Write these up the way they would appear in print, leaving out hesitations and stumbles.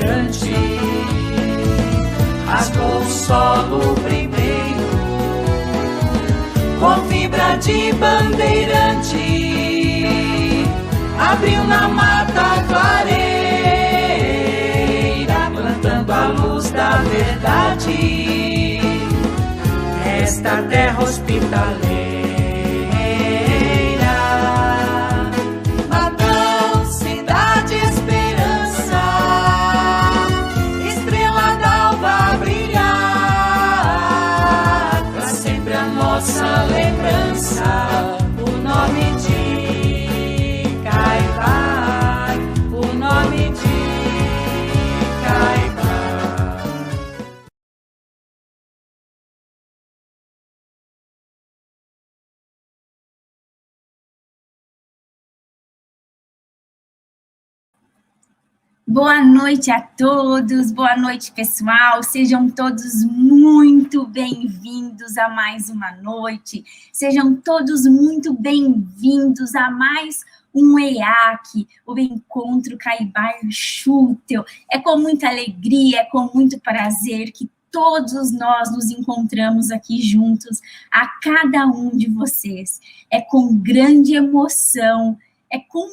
elegante, rasgou o solo primeiro, com fibra de bandeirante, abriu na mata clareira, plantando a luz da verdade, esta terra hospitaleira. Nossa lembrança, o nome de Caibá, o nome de Caibá. Boa noite a todos, boa noite pessoal, sejam todos muito bem-vindos a mais uma noite, sejam todos muito bem-vindos a mais um EAC, o Encontro Caibá Schutel. É com muita alegria, é com muito prazer que todos nós nos encontramos aqui juntos, a cada um de vocês. É com grande emoção, é com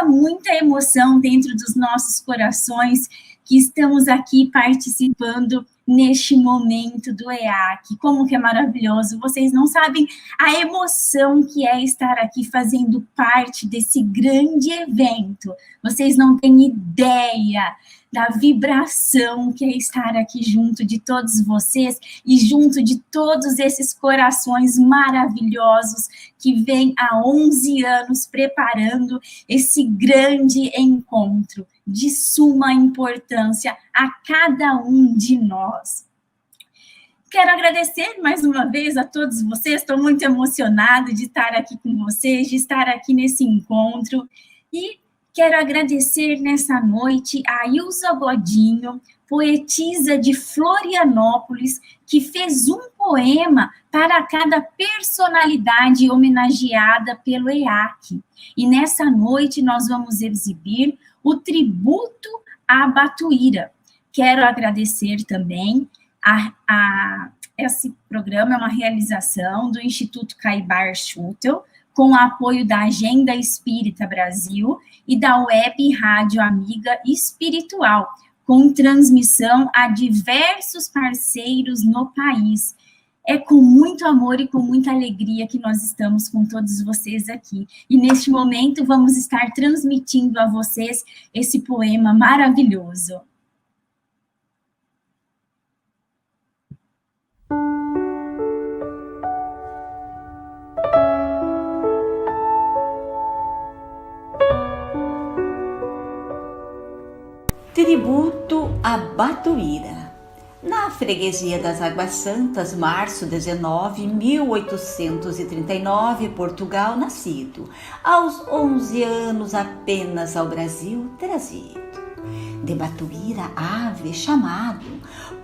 muita emoção dentro dos nossos corações que estamos aqui participando neste momento do EAC. Como que é maravilhoso! Vocês não sabem a emoção que é estar aqui fazendo parte desse grande evento. Vocês não têm ideia da vibração que é estar aqui junto de todos vocês e junto de todos esses corações maravilhosos que vêm há 11 anos preparando esse grande encontro de suma importância a cada um de nós. Quero agradecer mais uma vez a todos vocês, estou muito emocionada de estar aqui com vocês, de estar aqui nesse encontro e quero agradecer nessa noite a Ilza Godinho, poetisa de Florianópolis, que fez um poema para cada personalidade homenageada pelo EAC. E nessa noite nós vamos exibir o tributo à Batuíra. Quero agradecer também esse programa, é uma realização do Instituto Caibá Schutel, com o apoio da Agenda Espírita Brasil e da Web Rádio Amiga Espiritual, com transmissão a diversos parceiros no país. É com muito amor e com muita alegria que nós estamos com todos vocês aqui. E neste momento vamos estar transmitindo a vocês esse poema maravilhoso. Tributo à Batuíra. Na freguesia das Águas Santas, março 19, 1839, Portugal, nascido, aos 11 anos apenas ao Brasil trazido. De Batuíra, ave chamado,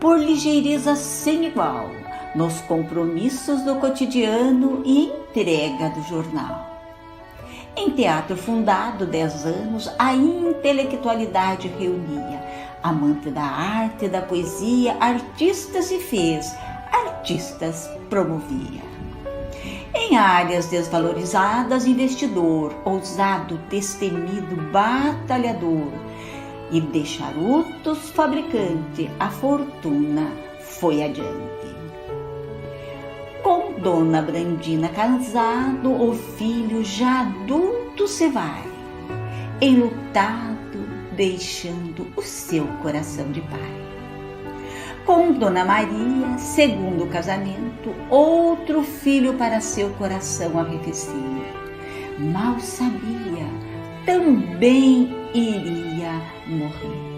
por ligeireza sem igual, nos compromissos do cotidiano e entrega do jornal. Em teatro fundado 10 anos, a intelectualidade reunia. Amante da arte e da poesia, artistas se fez, artistas promovia. Em áreas desvalorizadas, investidor, ousado, destemido, batalhador. E de charutos fabricante, a fortuna foi adiante. Com Dona Brandina casado, o filho já adulto se vai, enlutado, deixando o seu coração de pai. Com Dona Maria, segundo casamento, outro filho para seu coração arrefecer. Mal sabia, também iria morrer.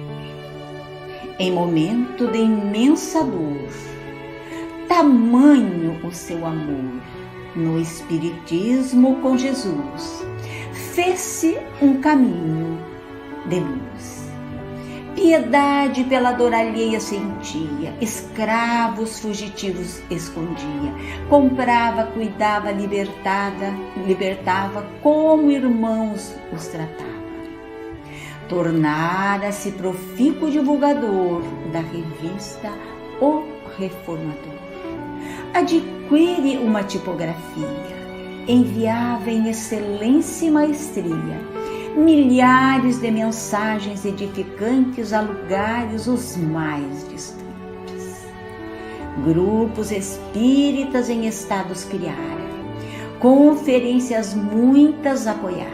Em momento de imensa dor, tamanho o seu amor, no Espiritismo com Jesus, fez-se um caminho de luz. Piedade pela dor alheia sentia, escravos fugitivos escondia, comprava, cuidava, libertava, como irmãos os tratava. tornara-se profícuo divulgador da revista O Reformador. Adquire uma tipografia, enviava em excelência e maestria milhares de mensagens edificantes a lugares os mais distantes. Grupos espíritas em estados criara, conferências muitas apoiara,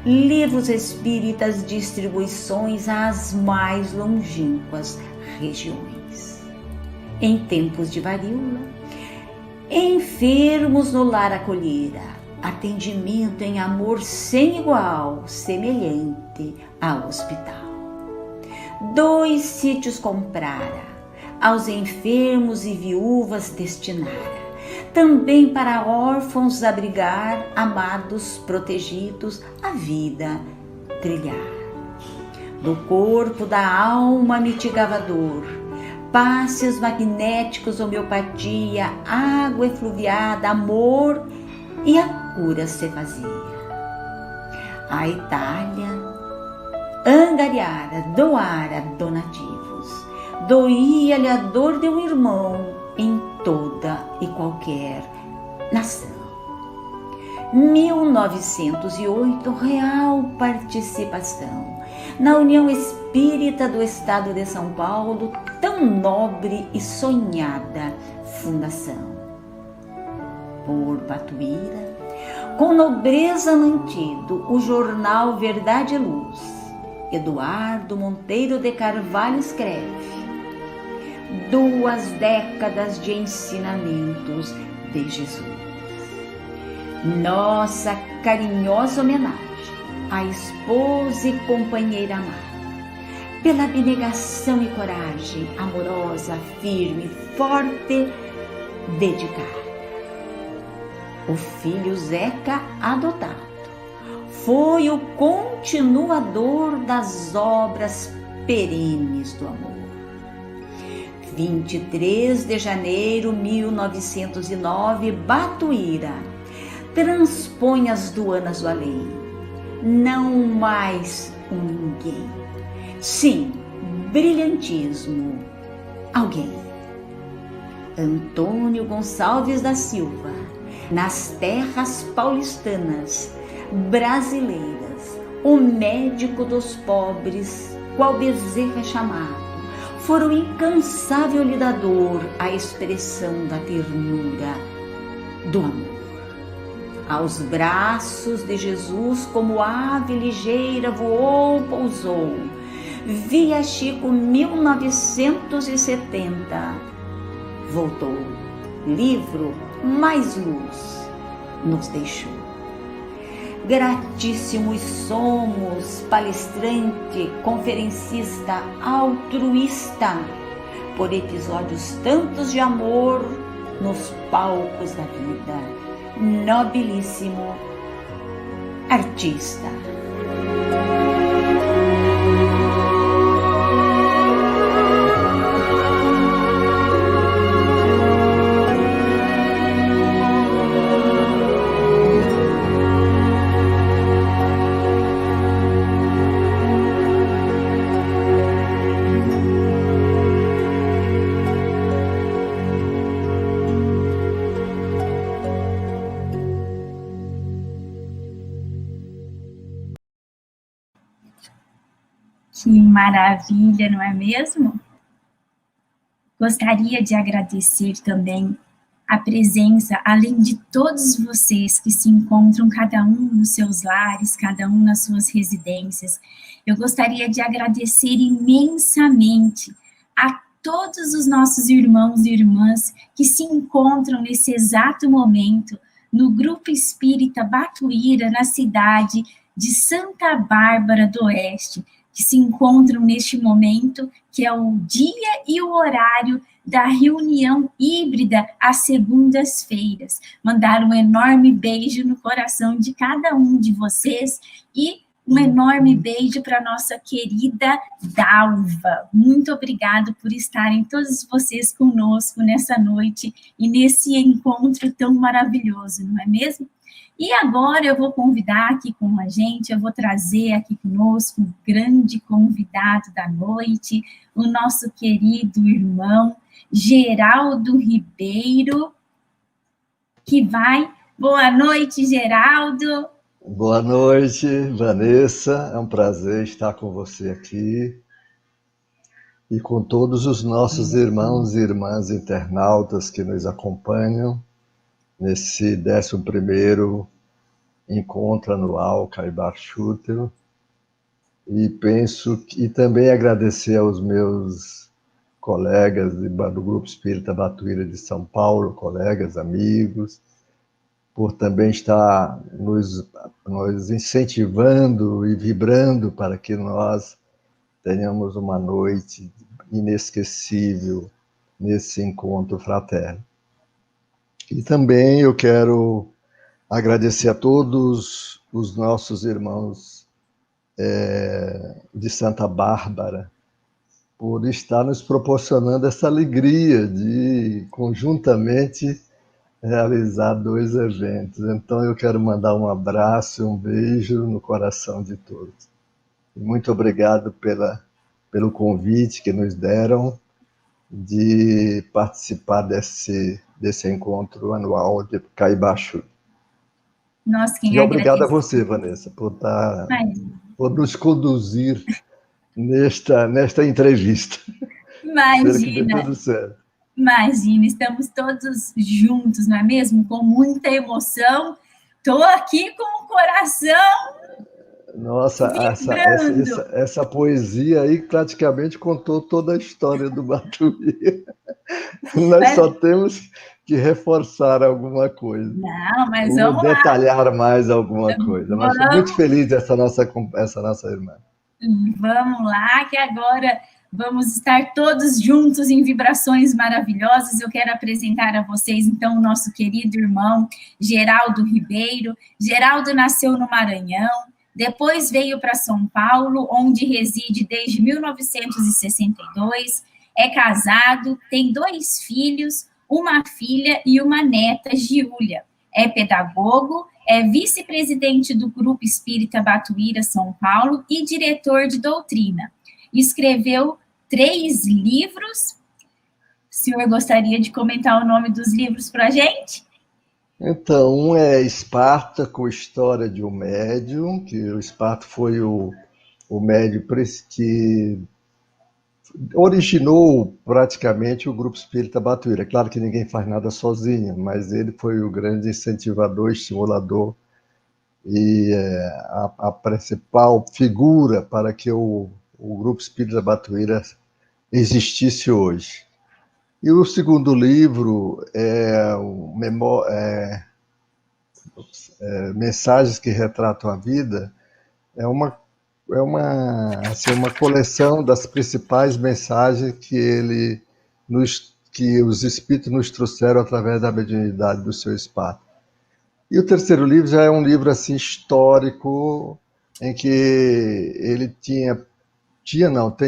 livros espíritas distribuições às mais longínquas regiões. Em tempos de varíola, enfermos no lar acolhera, atendimento em amor sem igual, semelhante ao hospital. 2 sítios comprara, aos enfermos e viúvas destinara, também para órfãos abrigar, amados, protegidos, a vida trilhar. Do corpo, da alma mitigava dor, passes magnéticos, homeopatia, água efluviada, amor, e a cura se fazia. A Itália angariara, doara donativos, doía-lhe a dor de um irmão em toda e qualquer nação. 1908, real participação na União Espírita do Estado de São Paulo, tão nobre e sonhada fundação. Por Batuíra, com nobreza mantido, o jornal Verdade e Luz, Eduardo Monteiro de Carvalho escreve: 2 décadas de ensinamentos de Jesus. Nossa carinhosa homenagem à esposa e companheira amada, pela abnegação e coragem, amorosa, firme, forte, dedicada. O filho Zeca, adotado, foi o continuador das obras perenes do amor. 23 de janeiro de 1909, Batuíra transpõe as duanas do além. Não mais um ninguém. Sim, brilhantismo. Alguém. Antônio Gonçalves da Silva, nas terras paulistanas, brasileiras, o médico dos pobres, qual Bezerra é chamado, fora o incansável lidador, a expressão da ternura, do amor. Aos braços de Jesus, como ave ligeira, voou, pousou. Via Chico 1970, voltou. Livro Mais Luz nos deixou. Gratíssimos somos, palestrante, conferencista, altruísta, por episódios tantos de amor nos palcos da vida. Nobilíssimo artista. Que maravilha, não é mesmo? Gostaria de agradecer também a presença, além de todos vocês que se encontram, cada um nos seus lares, cada um nas suas residências. Eu gostaria de agradecer imensamente a todos os nossos irmãos e irmãs que se encontram nesse exato momento no Grupo Espírita Batuíra, na cidade de Santa Bárbara do Oeste, que se encontram neste momento, que é o dia e o horário da reunião híbrida às segundas-feiras. Mandar um enorme beijo no coração de cada um de vocês e um enorme beijo para nossa querida Dalva. Muito obrigado por estarem todos vocês conosco nessa noite e nesse encontro tão maravilhoso, não é mesmo? E agora eu vou convidar aqui com a gente, eu vou trazer aqui conosco um grande convidado da noite, o nosso querido irmão Geraldo Ribeiro, que vai... Boa noite, Geraldo. Boa noite, Vanessa. É um prazer estar com você aqui e com todos os nossos irmãos e irmãs internautas que nos acompanham nesse 11º encontro anual Caibar Shooter. E também agradecer aos meus colegas do Grupo Espírita Batuíra de São Paulo, colegas, amigos, por também estar nos incentivando e vibrando para que nós tenhamos uma noite inesquecível nesse encontro fraterno. E também eu quero agradecer a todos os nossos irmãos de Santa Bárbara por estar nos proporcionando essa alegria de conjuntamente realizar 2 eventos. Então eu quero mandar um abraço e um beijo no coração de todos. Muito obrigado pelo convite que nos deram de participar desse encontro anual de Caibachu. E obrigado a você, Vanessa, por nos conduzir nesta entrevista. Imagina. Espero que dê tudo certo. Imagina, estamos todos juntos, não é mesmo? Com muita emoção. Estou aqui com o coração. Nossa, essa poesia aí praticamente contou toda a história do Batuíra. Nós só temos que reforçar alguma coisa. Não, mas vamos lá. Detalhar mais alguma coisa. Mas estou muito feliz dessa nossa irmã. Vamos lá, que agora vamos estar todos juntos em vibrações maravilhosas. Eu quero apresentar a vocês, então, o nosso querido irmão Geraldo Ribeiro. Geraldo nasceu no Maranhão, depois veio para São Paulo, onde reside desde 1962, é casado, tem 2 filhos, uma filha e uma neta, Giulia. É pedagogo, é vice-presidente do Grupo Espírita Batuíra São Paulo e diretor de doutrina. Escreveu 3 livros. O senhor gostaria de comentar o nome dos livros para a gente? Então, um é Espartaco, História de um Médium, que o Espartaco foi o médium que originou praticamente o Grupo Espírita Batuíra. Claro que ninguém faz nada sozinho, mas ele foi o grande incentivador, estimulador e a principal figura para que o Grupo Espírita Batuíra existisse hoje. E o segundo livro Mensagens que Retratam a Vida, é uma coleção das principais mensagens que os espíritos nos trouxeram através da mediunidade do seu espaço. E o terceiro livro já é um livro assim, histórico, em que ele tem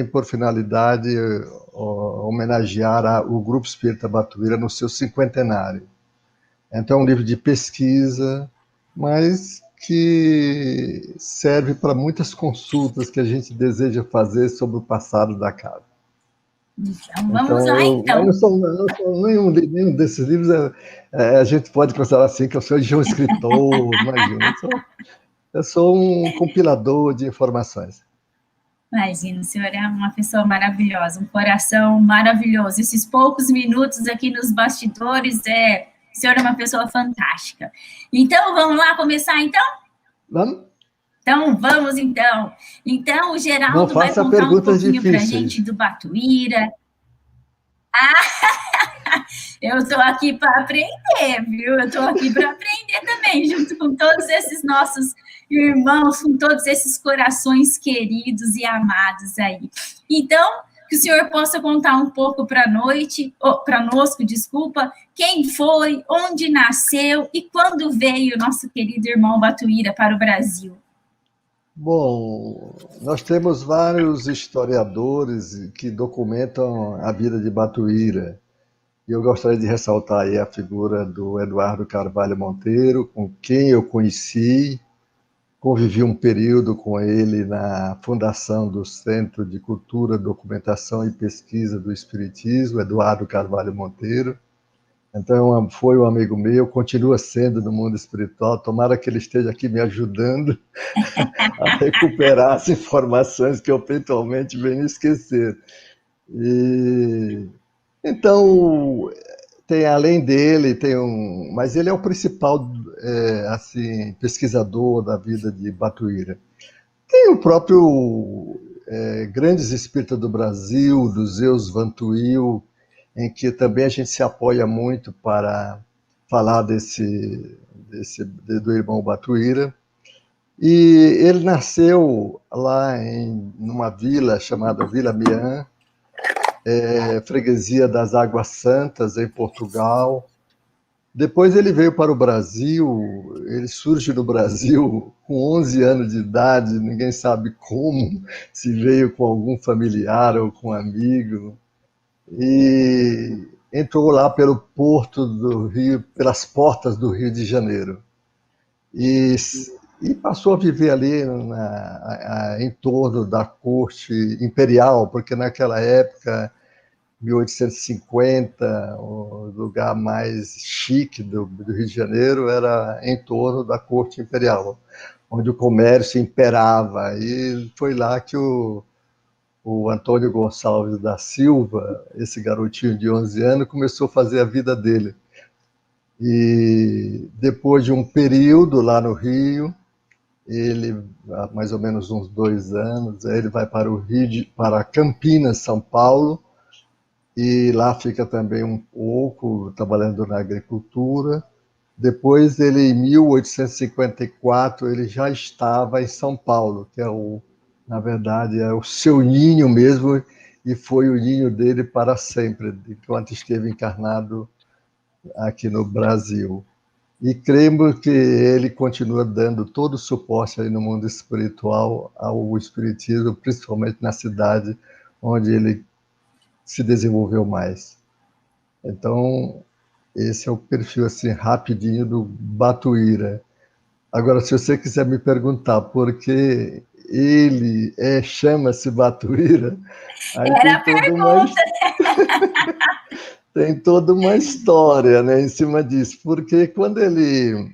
por finalidade homenagear o Grupo Espírita Batuíra no seu 50º. Então é um livro de pesquisa, mas que serve para muitas consultas que a gente deseja fazer sobre o passado da casa. Então, vamos lá, então. Nenhum desses livros a gente pode considerar assim que eu sou um escritor, imagina. Eu sou um compilador de informações. Imagina, o senhor é uma pessoa maravilhosa, um coração maravilhoso. Esses poucos minutos aqui nos bastidores, o senhor é uma pessoa fantástica. Então, vamos lá começar, então? Vamos? Então, vamos, então. Então, o Geraldo vai contar um pouquinho para a gente do Batuíra. Eu estou aqui para aprender, viu? Eu estou aqui para aprender também, junto com todos esses nossos irmãos, com todos esses corações queridos e amados aí. Então, que o senhor possa contar um pouco para nós, quem foi, onde nasceu e quando veio o nosso querido irmão Batuíra para o Brasil. Bom, nós temos vários historiadores que documentam a vida de Batuíra. E eu gostaria de ressaltar aí a figura do Eduardo Carvalho Monteiro, com quem eu conheci, convivi um período com ele na fundação do Centro de Cultura, Documentação e Pesquisa do Espiritismo, Eduardo Carvalho Monteiro. Então, foi um amigo meu, continua sendo no mundo espiritual. Tomara que ele esteja aqui me ajudando a recuperar as informações que eu eventualmente venho esquecer. Então, além dele, mas ele é o principal assim, pesquisador da vida de Batuíra. Tem o próprio Grandes Espíritas do Brasil, do Zeus Vantuil, em que também a gente se apoia muito para falar do irmão Batuíra. E ele nasceu lá numa vila chamada Vila Mian, freguesia das Águas Santas, em Portugal. Depois ele veio para o Brasil, ele surge no Brasil com 11 anos de idade, ninguém sabe como, se veio com algum familiar ou com um amigo, e entrou lá pelo porto do Rio, pelas portas do Rio de Janeiro. E passou a viver ali em torno da corte imperial, porque naquela época, 1850, o lugar mais chique do Rio de Janeiro era em torno da corte imperial, onde o comércio imperava. E foi lá que o Antônio Gonçalves da Silva, esse garotinho de 11 anos, começou a fazer a vida dele. E depois de um período lá no Rio, ele, há mais ou menos uns 2 anos, ele vai para para Campinas, São Paulo, e lá fica também um pouco trabalhando na agricultura. Depois ele, em 1854, ele já estava em São Paulo, que na verdade é o seu ninho mesmo, e foi o ninho dele para sempre, enquanto esteve encarnado aqui no Brasil. E cremos que ele continua dando todo o suporte aí no mundo espiritual ao espiritismo, principalmente na cidade onde ele se desenvolveu mais. Então, esse é o perfil assim rapidinho do Batuíra. Agora, se você quiser me perguntar por que ele chama-se Batuíra, aí Era a pergunta. Tem toda uma história, né, em cima disso, porque quando ele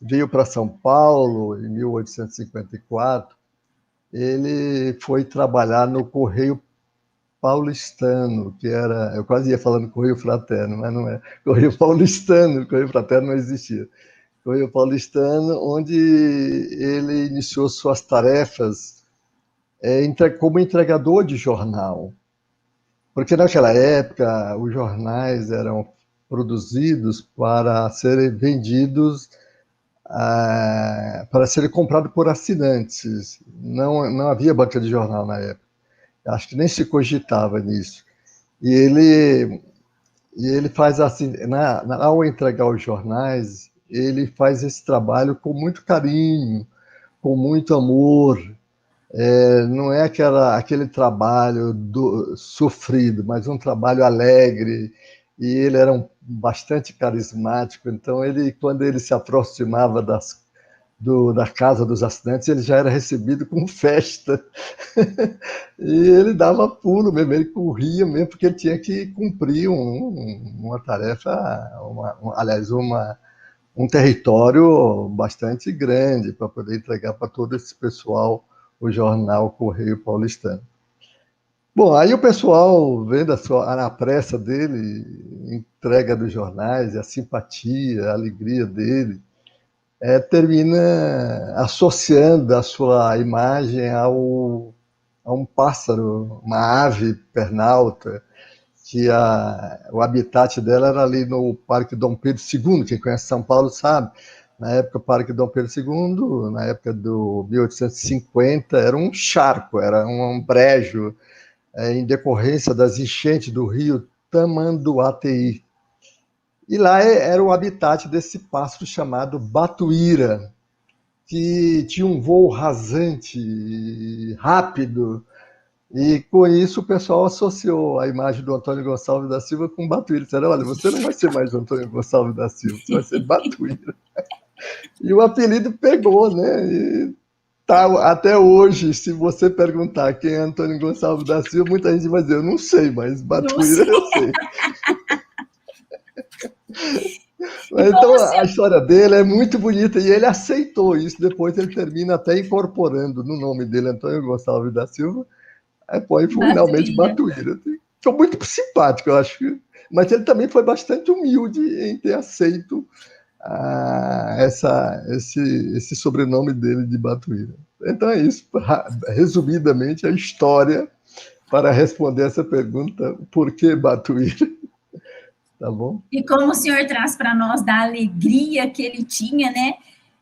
veio para São Paulo, em 1854, ele foi trabalhar no Correio Paulistano, que era, eu quase ia falando Correio Fraterno, mas não é, Correio Paulistano, Correio Fraterno não existia. Correio Paulistano, onde ele iniciou suas tarefas como entregador de jornal. Porque naquela época os jornais eram produzidos para serem vendidos, para serem comprados por assinantes. Não havia banca de jornal na época. Acho que nem se cogitava nisso. E ele faz assim, ao entregar os jornais, ele faz esse trabalho com muito carinho, com muito amor. Não é aquele trabalho sofrido, mas um trabalho alegre. E ele era bastante carismático, então quando ele se aproximava da casa dos assinantes, ele já era recebido com festa. E ele dava pulo mesmo, ele corria mesmo, porque ele tinha que cumprir uma tarefa, aliás, um território bastante grande para poder entregar para todo esse pessoal o jornal Correio Paulistano. Bom, aí o pessoal, vendo a pressa dele, entrega dos jornais, a simpatia, a alegria dele, termina associando a sua imagem a um pássaro, uma ave pernalta, que o habitat dela era ali no Parque Dom Pedro II, quem conhece São Paulo sabe. Na época, o Parque Dom Pedro II, na época do 1850, era um charco, era um brejo, em decorrência das enchentes do rio Tamanduateí. E lá era o habitat desse pássaro chamado Batuíra, que tinha um voo rasante, rápido, E com isso o pessoal associou a imagem do Antônio Gonçalves da Silva com Batuíra. Disseram, olha, você não vai ser mais Antônio Gonçalves da Silva, você vai ser Batuíra. E o apelido pegou, né? E tá, até hoje, se você perguntar quem é Antônio Gonçalves da Silva, muita gente vai dizer, eu não sei, mas Batuíra eu sei. Então, a história dele é muito bonita e ele aceitou isso. Depois ele termina até incorporando no nome dele, Antônio Gonçalves da Silva, aí põe finalmente Batuíra. Ficou muito simpático, eu acho. Mas ele também foi bastante humilde em ter aceito esse sobrenome dele de Batuíra. Então é isso, resumidamente, a história para responder essa pergunta, por que Batuíra? Tá bom? E como o senhor traz para nós da alegria que ele tinha, né?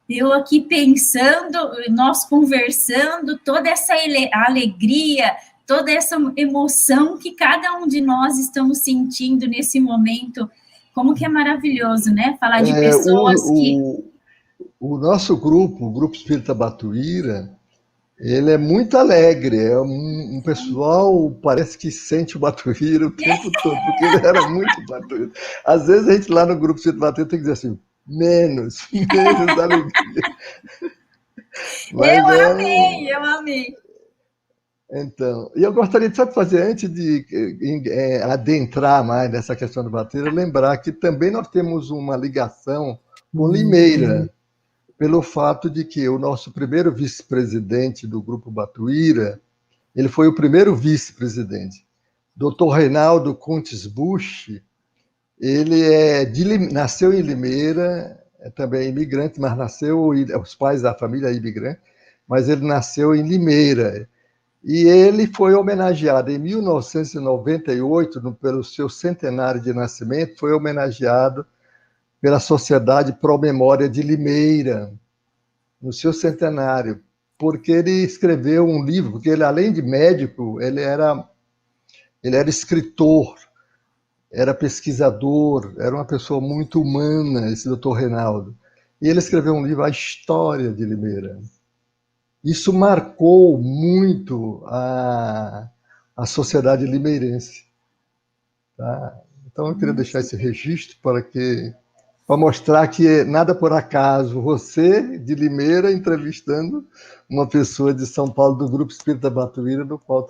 Eu aqui pensando, nós conversando, toda essa alegria, toda essa emoção que cada um de nós estamos sentindo nesse momento, como que é maravilhoso, né? Falar de pessoas que... O nosso grupo, o Grupo Espírita Batuíra, ele é muito alegre, é um pessoal, parece que sente o Batuíra o tempo todo, porque ele era muito Batuíra. Às vezes a gente lá no Grupo Espírita Batuíra tem que dizer assim, menos alegria. Mas eu amei. Então, e eu gostaria de só de fazer, antes de adentrar mais nessa questão do Batuíra, lembrar que também nós temos uma ligação com Limeira, pelo fato de que o nosso primeiro vice-presidente do Grupo Batuíra, ele foi o primeiro vice-presidente. Dr. Reinaldo Kuntes Busch, ele nasceu em Limeira, é também imigrante, mas nasceu, os pais da família é imigrante, mas ele nasceu em Limeira. E ele foi homenageado em 1998, pelo seu centenário de nascimento, foi homenageado pela Sociedade Pro Memória de Limeira, no seu centenário, porque ele escreveu um livro, porque ele, além de médico, ele era escritor, era pesquisador, era uma pessoa muito humana, esse doutor Reinaldo. E ele escreveu um livro, A História de Limeira. Isso marcou muito a sociedade limeirense. Tá? Então, eu queria deixar esse registro para mostrar que nada por acaso. Você, de Limeira, entrevistando uma pessoa de São Paulo, do Grupo Espírita Batuíra, no qual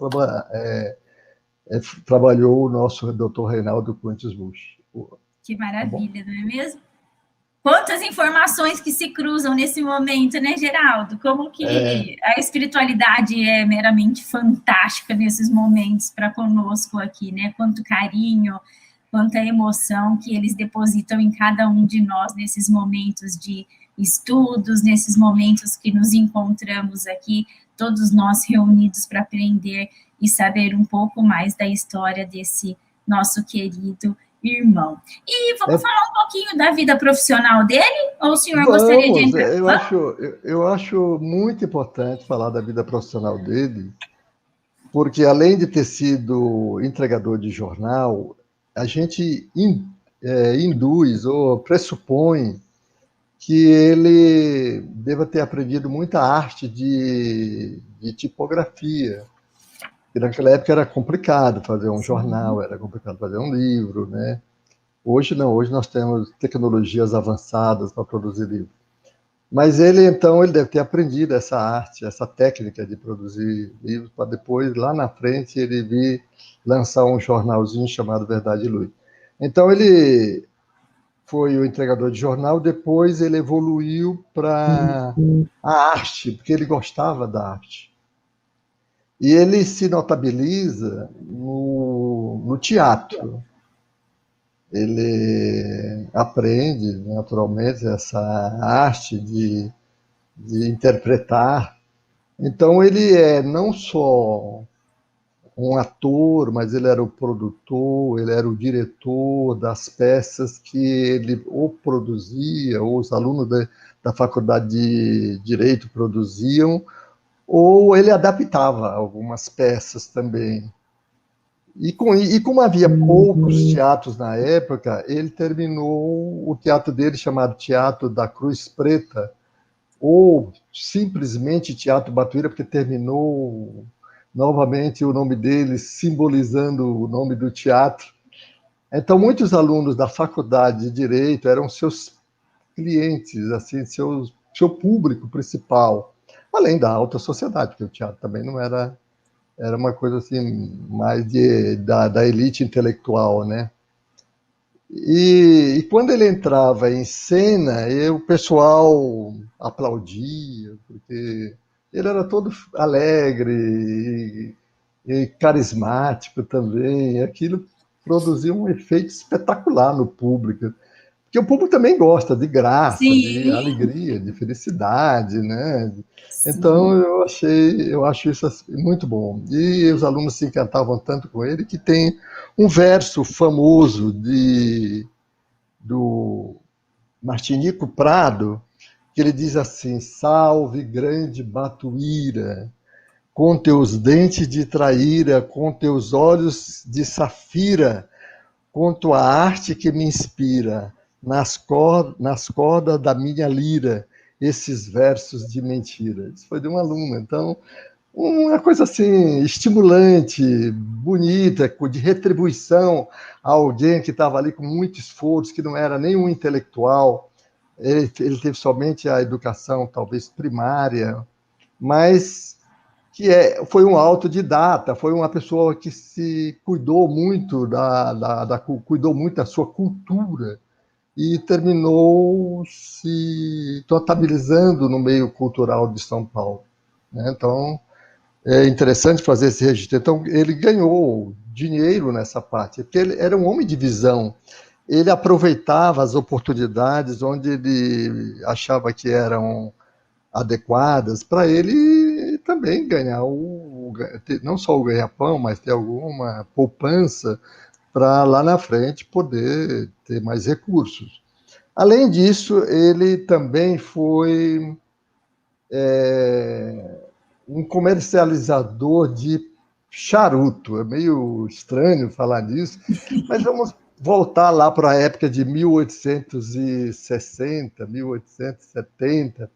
trabalhou o nosso doutor Reinaldo Kuntes Busch. Que maravilha, não é mesmo? Quantas informações que se cruzam nesse momento, né, Geraldo? Como que a espiritualidade é meramente fantástica nesses momentos para conosco aqui, né? Quanto carinho, quanta emoção que eles depositam em cada um de nós nesses momentos de estudos, nesses momentos que nos encontramos aqui, todos nós reunidos para aprender e saber um pouco mais da história desse nosso querido irmão. E vamos falar um pouquinho da vida profissional dele? Ou o senhor gostaria de entrar? Eu acho muito importante falar da vida profissional dele, porque além de ter sido entregador de jornal, a gente induz ou pressupõe que ele deva ter aprendido muita arte de tipografia. E naquela época era complicado fazer um jornal, era complicado fazer um livro, né? Hoje não, hoje nós temos tecnologias avançadas para produzir livro. Mas ele deve ter aprendido essa arte, essa técnica de produzir livros, para depois, lá na frente, ele vir lançar um jornalzinho chamado Verdade e Luz. Então, ele foi o entregador de jornal, depois ele evoluiu para a arte, porque ele gostava da arte. E ele se notabiliza no teatro. Ele aprende, naturalmente, essa arte de interpretar. Então, ele é não só um ator, mas ele era o produtor, ele era o diretor das peças que ele ou produzia, ou os alunos da faculdade de Direito produziam, ou ele adaptava algumas peças também. E como havia poucos teatros na época, ele terminou o teatro dele chamado Teatro da Cruz Preta, ou simplesmente Teatro Batuíra, porque terminou novamente o nome dele simbolizando o nome do teatro. Então, muitos alunos da faculdade de Direito eram seus clientes, assim, seu público principal, além da alta sociedade, porque o teatro também não era uma coisa assim mais da elite intelectual, né? E quando ele entrava em cena, o pessoal aplaudia, porque ele era todo alegre e carismático também. E aquilo produzia um efeito espetacular no público. Porque o público também gosta de graça, de Sim, alegria, de felicidade, né? Então sim. eu acho isso assim, muito bom. E os alunos se encantavam tanto com ele que tem um verso famoso do Martinico Prado, que ele diz assim: salve grande Batuíra, com teus dentes de traíra, com teus olhos de safira, com tua arte que me inspira, nas cordas da minha lira, esses versos de mentira. Isso foi de um aluno. Então, uma coisa assim, estimulante, bonita, de retribuição a alguém que estava ali com muito esforço, que não era nenhum intelectual. Ele teve somente a educação, talvez primária, mas foi um autodidata, foi uma pessoa que se cuidou muito cuidou muito da sua cultura e terminou se totalizando no meio cultural de São Paulo, né? Então, é interessante fazer esse registro. Então, ele ganhou dinheiro nessa parte, porque ele era um homem de visão. Ele aproveitava as oportunidades onde ele achava que eram adequadas para ele também ganhar não só o ganha-pão, mas ter alguma poupança para lá na frente poder ter mais recursos. Além disso, ele também foi um comercializador de charuto. É meio estranho falar nisso, mas vamos voltar lá para a época de 1860, 1870.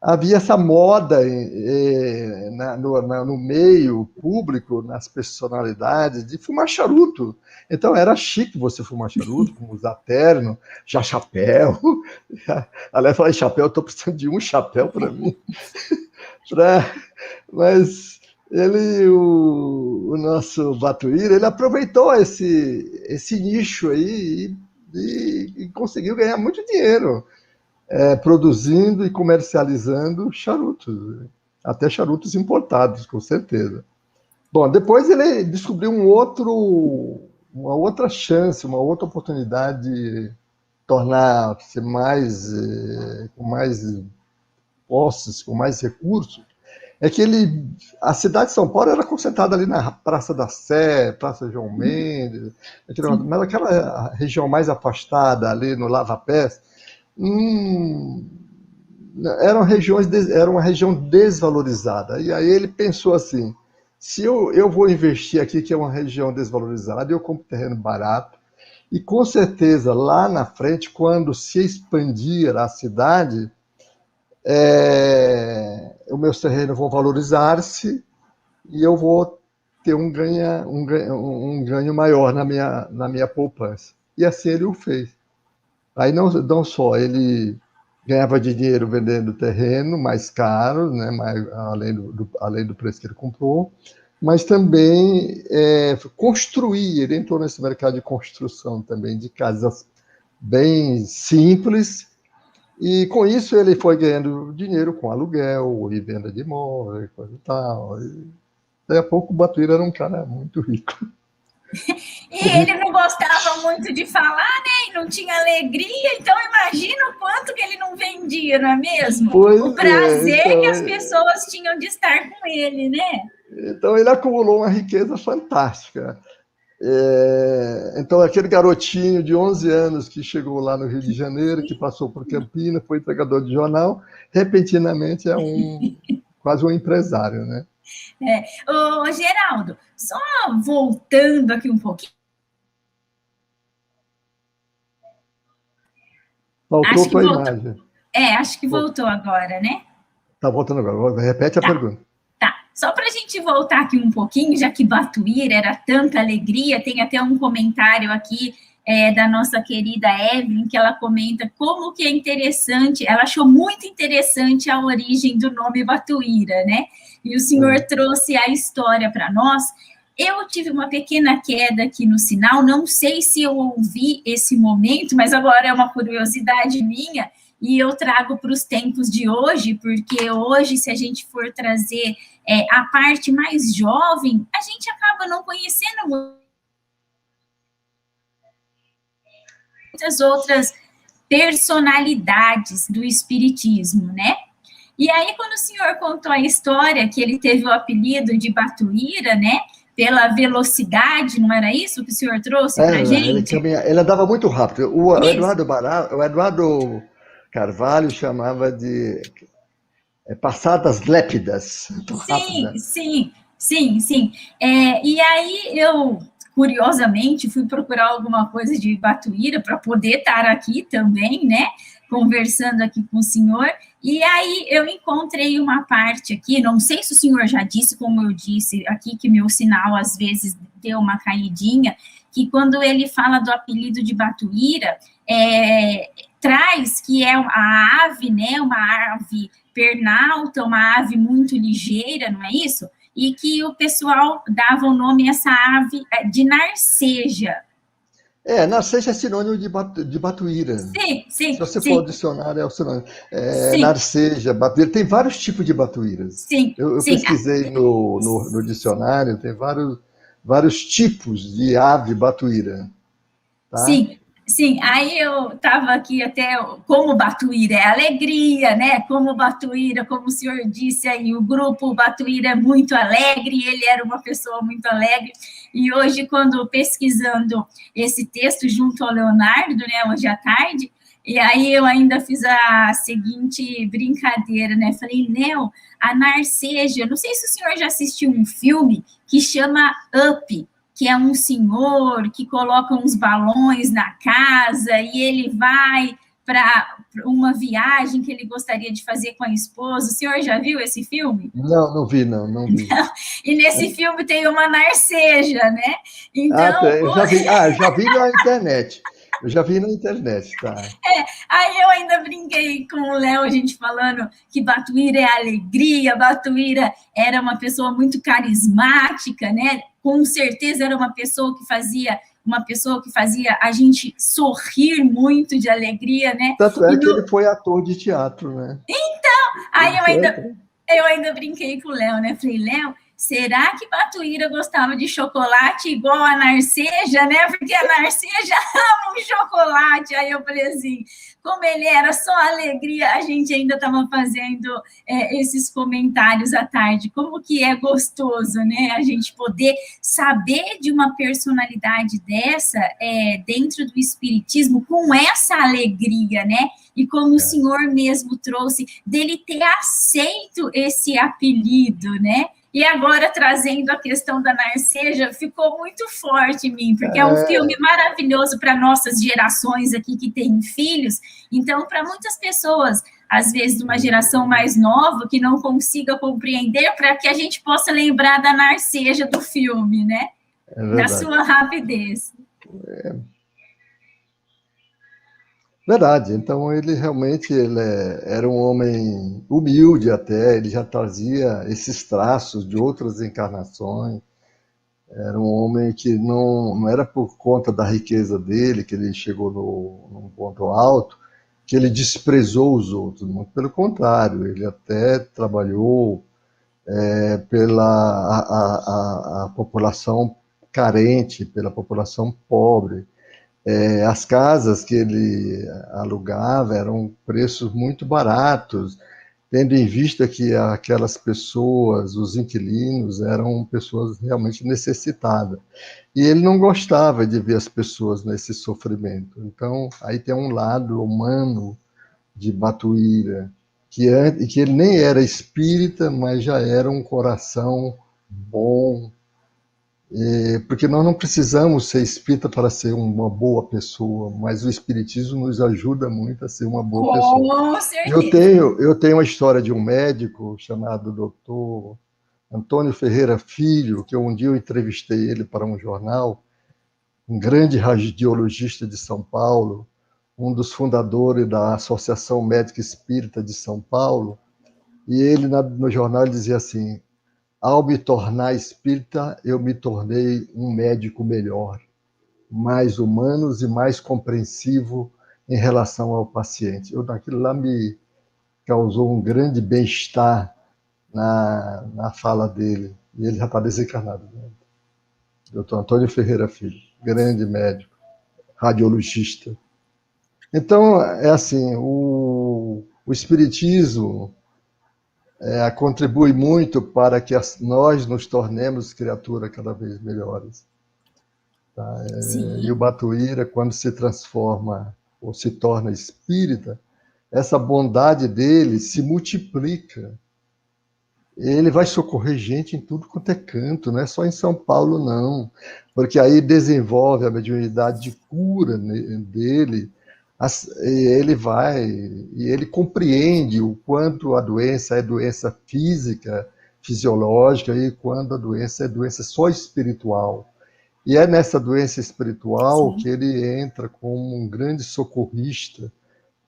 Havia essa moda no meio público, nas personalidades, de fumar charuto. Então era chique você fumar charuto, usar terno, já chapéu. Aliás, falar em chapéu, eu estou precisando de um chapéu para mim. Pra... Mas o nosso Batuíra, ele aproveitou esse nicho aí e conseguiu ganhar muito dinheiro produzindo e comercializando charutos, até charutos importados, com certeza. Bom, depois ele descobriu uma outra chance, uma outra oportunidade de tornar-se com mais posses, com mais recursos. É que a cidade de São Paulo era concentrada ali na Praça da Sé, Praça João Mendes, mas aquela região mais afastada, ali no Lava Pés, era uma região desvalorizada. E aí ele pensou assim: se eu vou investir aqui, que é uma região desvalorizada, eu compro terreno barato, e com certeza lá na frente, quando se expandir a cidade, os meus terrenos vão valorizar-se e eu vou ter um ganho maior na minha poupança. E assim ele o fez. Aí não só ele ganhava dinheiro vendendo terreno mais caro, né, além do preço que ele comprou, mas também construir. Ele entrou nesse mercado de construção também, de casas bem simples, e com isso ele foi ganhando dinheiro com aluguel e venda de imóveis, coisa e tal. E daí a pouco o Batuíra era um cara muito rico. E ele não gostava muito de falar, né? E não tinha alegria, então imagina o quanto que ele não vendia, não é mesmo? O Pois é, prazer que as pessoas tinham de estar com ele, né? então ele acumulou uma riqueza fantástica. Então, aquele garotinho de 11 anos que chegou lá no Rio de Janeiro, que passou por Campinas, foi entregador de jornal, repentinamente quase um empresário, né? Ô, Geraldo, só voltando aqui um pouquinho, Faltou acho que tua voltou. imagem. Acho que voltou agora, né? Tá voltando agora. Repete a pergunta. Tá. Só para a gente voltar aqui um pouquinho, já que Batuíra era tanta alegria, tem até um comentário aqui da nossa querida Evelyn, que ela comenta como que é interessante, ela achou muito interessante a origem do nome Batuíra, né? E o senhor trouxe a história para nós. Eu tive uma pequena queda aqui no sinal, não sei se eu ouvi esse momento, mas agora é uma curiosidade minha, e eu trago para os tempos de hoje, porque hoje, se a gente for trazer a parte mais jovem, a gente acaba não conhecendo muitas outras personalidades do espiritismo, né? E aí, quando o senhor contou a história que ele teve o apelido de Batuíra, né? Pela velocidade, não era isso que o senhor trouxe para a gente? Ele andava muito rápido. O Eduardo Carvalho chamava de passadas lépidas. Sim. E aí eu, curiosamente, fui procurar alguma coisa de Batuíra para poder estar aqui também, né? Conversando aqui com o senhor, e aí eu encontrei uma parte aqui, não sei se o senhor já disse, como eu disse aqui, que meu sinal às vezes deu uma caidinha, que quando ele fala do apelido de Batuíra, traz que é a ave, né, uma ave pernalta, uma ave muito ligeira, não é isso? E que o pessoal dava o nome a essa ave de Narceja. Narceja é sinônimo de Batuíra. Sim. Se você for ao dicionário, é o sinônimo. Narceja, Batuíra, tem vários tipos de Batuíras. Eu pesquisei no dicionário, tem vários tipos de ave Batuíra. Tá? Sim, aí eu estava aqui até, como Batuíra é alegria, né? Como Batuíra, como o senhor disse aí, o grupo Batuíra é muito alegre, ele era uma pessoa muito alegre, e hoje, quando pesquisando esse texto junto ao Leonardo, né, hoje à tarde, e aí eu ainda fiz a seguinte brincadeira, né? Falei, Léo, a Narceja, não sei se o senhor já assistiu um filme que chama Up, que é um senhor que coloca uns balões na casa e ele vai para uma viagem que ele gostaria de fazer com a esposa. O senhor já viu esse filme? Não vi. Não. E nesse filme tem uma Narceja, né? Então, já vi na internet. Eu já vi na internet, tá? Aí eu ainda brinquei com o Léo, a gente falando que Batuíra é alegria, Batuíra era uma pessoa muito carismática, né? Com certeza era uma pessoa que fazia a gente sorrir muito de alegria, né? Tanto é que ele foi ator de teatro, né? Então, aí eu ainda brinquei com o Léo, né? Falei, Léo, será que Batuíra gostava de chocolate igual a Narceja, né? Porque a Narceja ama um chocolate. Aí eu falei assim, como ele era só alegria, a gente ainda estava fazendo esses comentários à tarde. Como que é gostoso, né? A gente poder saber de uma personalidade dessa dentro do espiritismo com essa alegria, né? E como o senhor mesmo trouxe, dele ter aceito esse apelido, né? E agora, trazendo a questão da Narceja, ficou muito forte em mim, porque é um filme maravilhoso para nossas gerações aqui que têm filhos. Então, para muitas pessoas, às vezes, de uma geração mais nova, que não consiga compreender, para que a gente possa lembrar da Narceja do filme, né? Da sua rapidez. Verdade, então ele realmente era um homem humilde até, ele já trazia esses traços de outras encarnações, era um homem que não era por conta da riqueza dele, que ele chegou num ponto alto, que ele desprezou os outros, muito pelo contrário, ele até trabalhou pela a população carente, pela população pobre. As casas que ele alugava eram preços muito baratos, tendo em vista que aquelas pessoas, os inquilinos, eram pessoas realmente necessitadas. E ele não gostava de ver as pessoas nesse sofrimento. Então, aí tem um lado humano de Batuíra, que ele nem era espírita, mas já era um coração bom, porque nós não precisamos ser espírita para ser uma boa pessoa, mas o espiritismo nos ajuda muito a ser uma boa pessoa. Com certeza. Eu tenho uma história de um médico chamado Dr. Antônio Ferreira Filho, que um dia eu entrevistei ele para um jornal, um grande radiologista de São Paulo, um dos fundadores da Associação Médica Espírita de São Paulo, e ele no jornal dizia assim: ao me tornar espírita, eu me tornei um médico melhor, mais humano e mais compreensivo em relação ao paciente. Aquilo lá me causou um grande bem-estar na fala dele. E ele já está desencarnado. Né? Dr. Antônio Ferreira Filho, grande médico, radiologista. Então, é assim, o Espiritismo contribui muito para que nós nos tornemos criaturas cada vez melhores. Tá? E o Batuíra, quando se transforma ou se torna espírita, essa bondade dele se multiplica. Ele vai socorrer gente em tudo quanto é canto, não é só em São Paulo, não. Porque aí desenvolve a mediunidade de cura dele, e ele compreende o quanto a doença é doença física, fisiológica, e quando a doença é doença só espiritual. E é nessa doença espiritual que ele entra como um grande socorrista,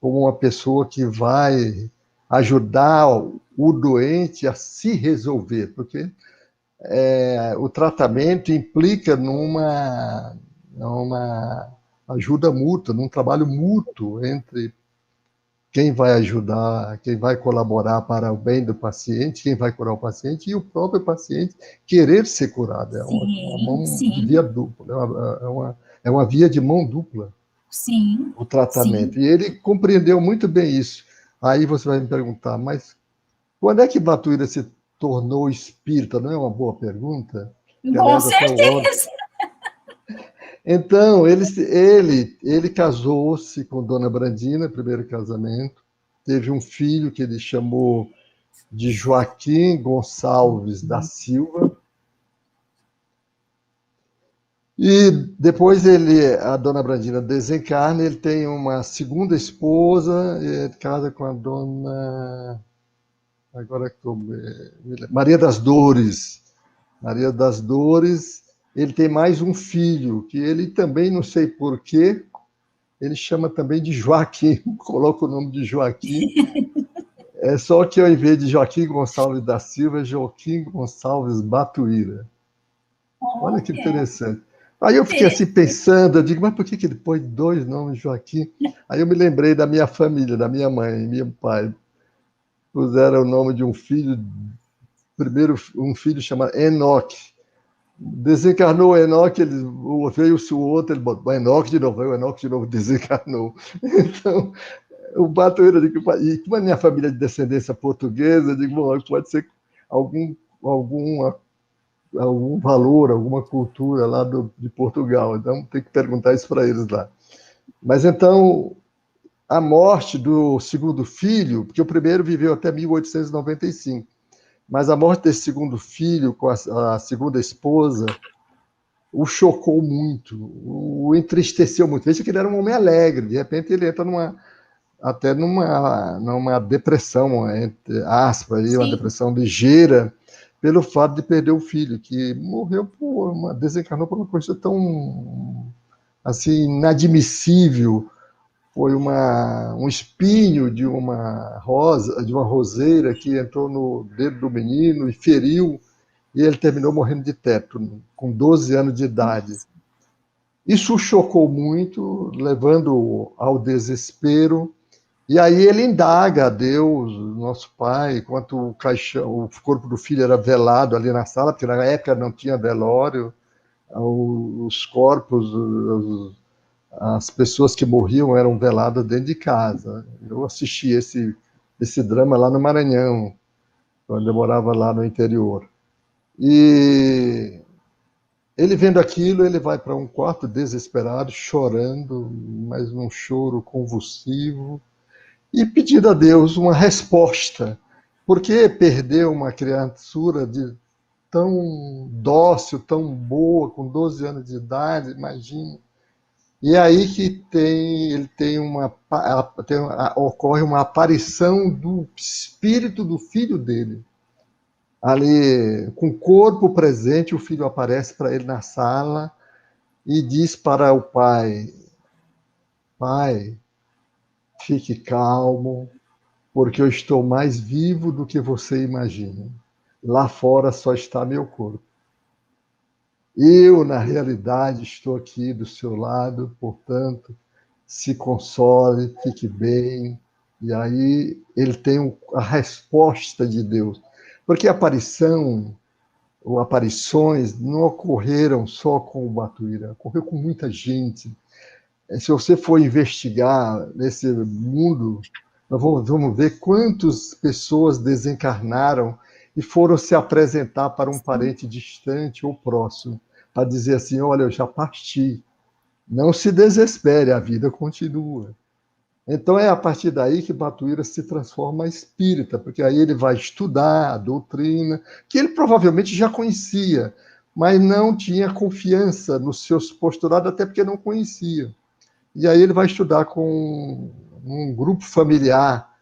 como uma pessoa que vai ajudar o doente a se resolver, porque o tratamento implica numa ajuda mútua, num trabalho mútuo entre quem vai ajudar, quem vai colaborar para o bem do paciente, quem vai curar o paciente, e o próprio paciente querer ser curado. É uma mão de via dupla, é uma via de mão dupla. Sim. O tratamento. Sim. E ele compreendeu muito bem isso. Aí você vai me perguntar, mas quando é que Batuíra se tornou espírita? Não é uma boa pergunta? Com certeza! Então, ele casou-se com Dona Brandina, primeiro casamento, teve um filho que ele chamou de Joaquim Gonçalves da Silva, e depois a Dona Brandina desencarna, ele tem uma segunda esposa, ele casa com a Dona... Agora que Maria das Dores. Maria das Dores, ele tem mais um filho, que ele também, não sei porquê, ele chama também de Joaquim, coloca o nome de Joaquim. Só que ao invés de Joaquim Gonçalves da Silva, é Joaquim Gonçalves Batuíra. Olha que interessante. Aí eu fiquei assim pensando, eu digo, mas por que ele pôs dois nomes, Joaquim? Aí eu me lembrei da minha família, da minha mãe e meu pai. Puseram o nome de um filho, primeiro um filho chamado Enoque. Desencarnou o Enoque, veio o outro, ele botou Enoque de novo, veio o Enoque de novo, desencarnou. Então, o Batuíra, e como a minha família é de descendência portuguesa, eu digo, bom, pode ser algum valor, alguma cultura lá de Portugal. Então, tem que perguntar isso para eles lá. Mas, então, a morte do segundo filho, porque o primeiro viveu até 1895, mas a morte desse segundo filho com a segunda esposa o chocou muito, o entristeceu muito. Veja que ele era um homem alegre, de repente ele entra numa depressão, entre aspas, uma depressão ligeira, pelo fato de perder o filho, que morreu desencarnou por uma coisa tão assim, inadmissível. Foi um espinho de uma roseira que entrou no dedo do menino e feriu, e ele terminou morrendo de tétano, com 12 anos de idade. Isso o chocou muito, levando ao desespero. E aí ele indaga a Deus, nosso Pai, enquanto o corpo do filho era velado ali na sala, porque na época não tinha velório, os corpos, as pessoas que morriam eram veladas dentro de casa. Eu assisti esse drama lá no Maranhão, quando eu morava lá no interior. E ele vendo aquilo, ele vai para um quarto desesperado, chorando, mas num choro convulsivo, e pedindo a Deus uma resposta. Por que perder uma criatura tão dócil, tão boa, com 12 anos de idade, imagina? E é aí que ocorre uma aparição do espírito do filho dele. ali, com o corpo presente, o filho aparece para ele na sala e diz para o pai: pai, fique calmo, porque eu estou mais vivo do que você imagina. Lá fora só está meu corpo. Eu, na realidade, estou aqui do seu lado, portanto, se console, fique bem. E aí ele tem a resposta de Deus. Porque a aparição, ou aparições, não ocorreram só com o Batuíra, ocorreu com muita gente. Se você for investigar nesse mundo, nós vamos ver quantas pessoas desencarnaram e foram se apresentar para um parente distante ou próximo, para dizer assim: olha, eu já parti. Não se desespere, a vida continua. Então é a partir daí que Batuíra se transforma em espírita, porque aí ele vai estudar a doutrina, que ele provavelmente já conhecia, mas não tinha confiança nos seus postulados, até porque não conhecia. E aí ele vai estudar com um grupo familiar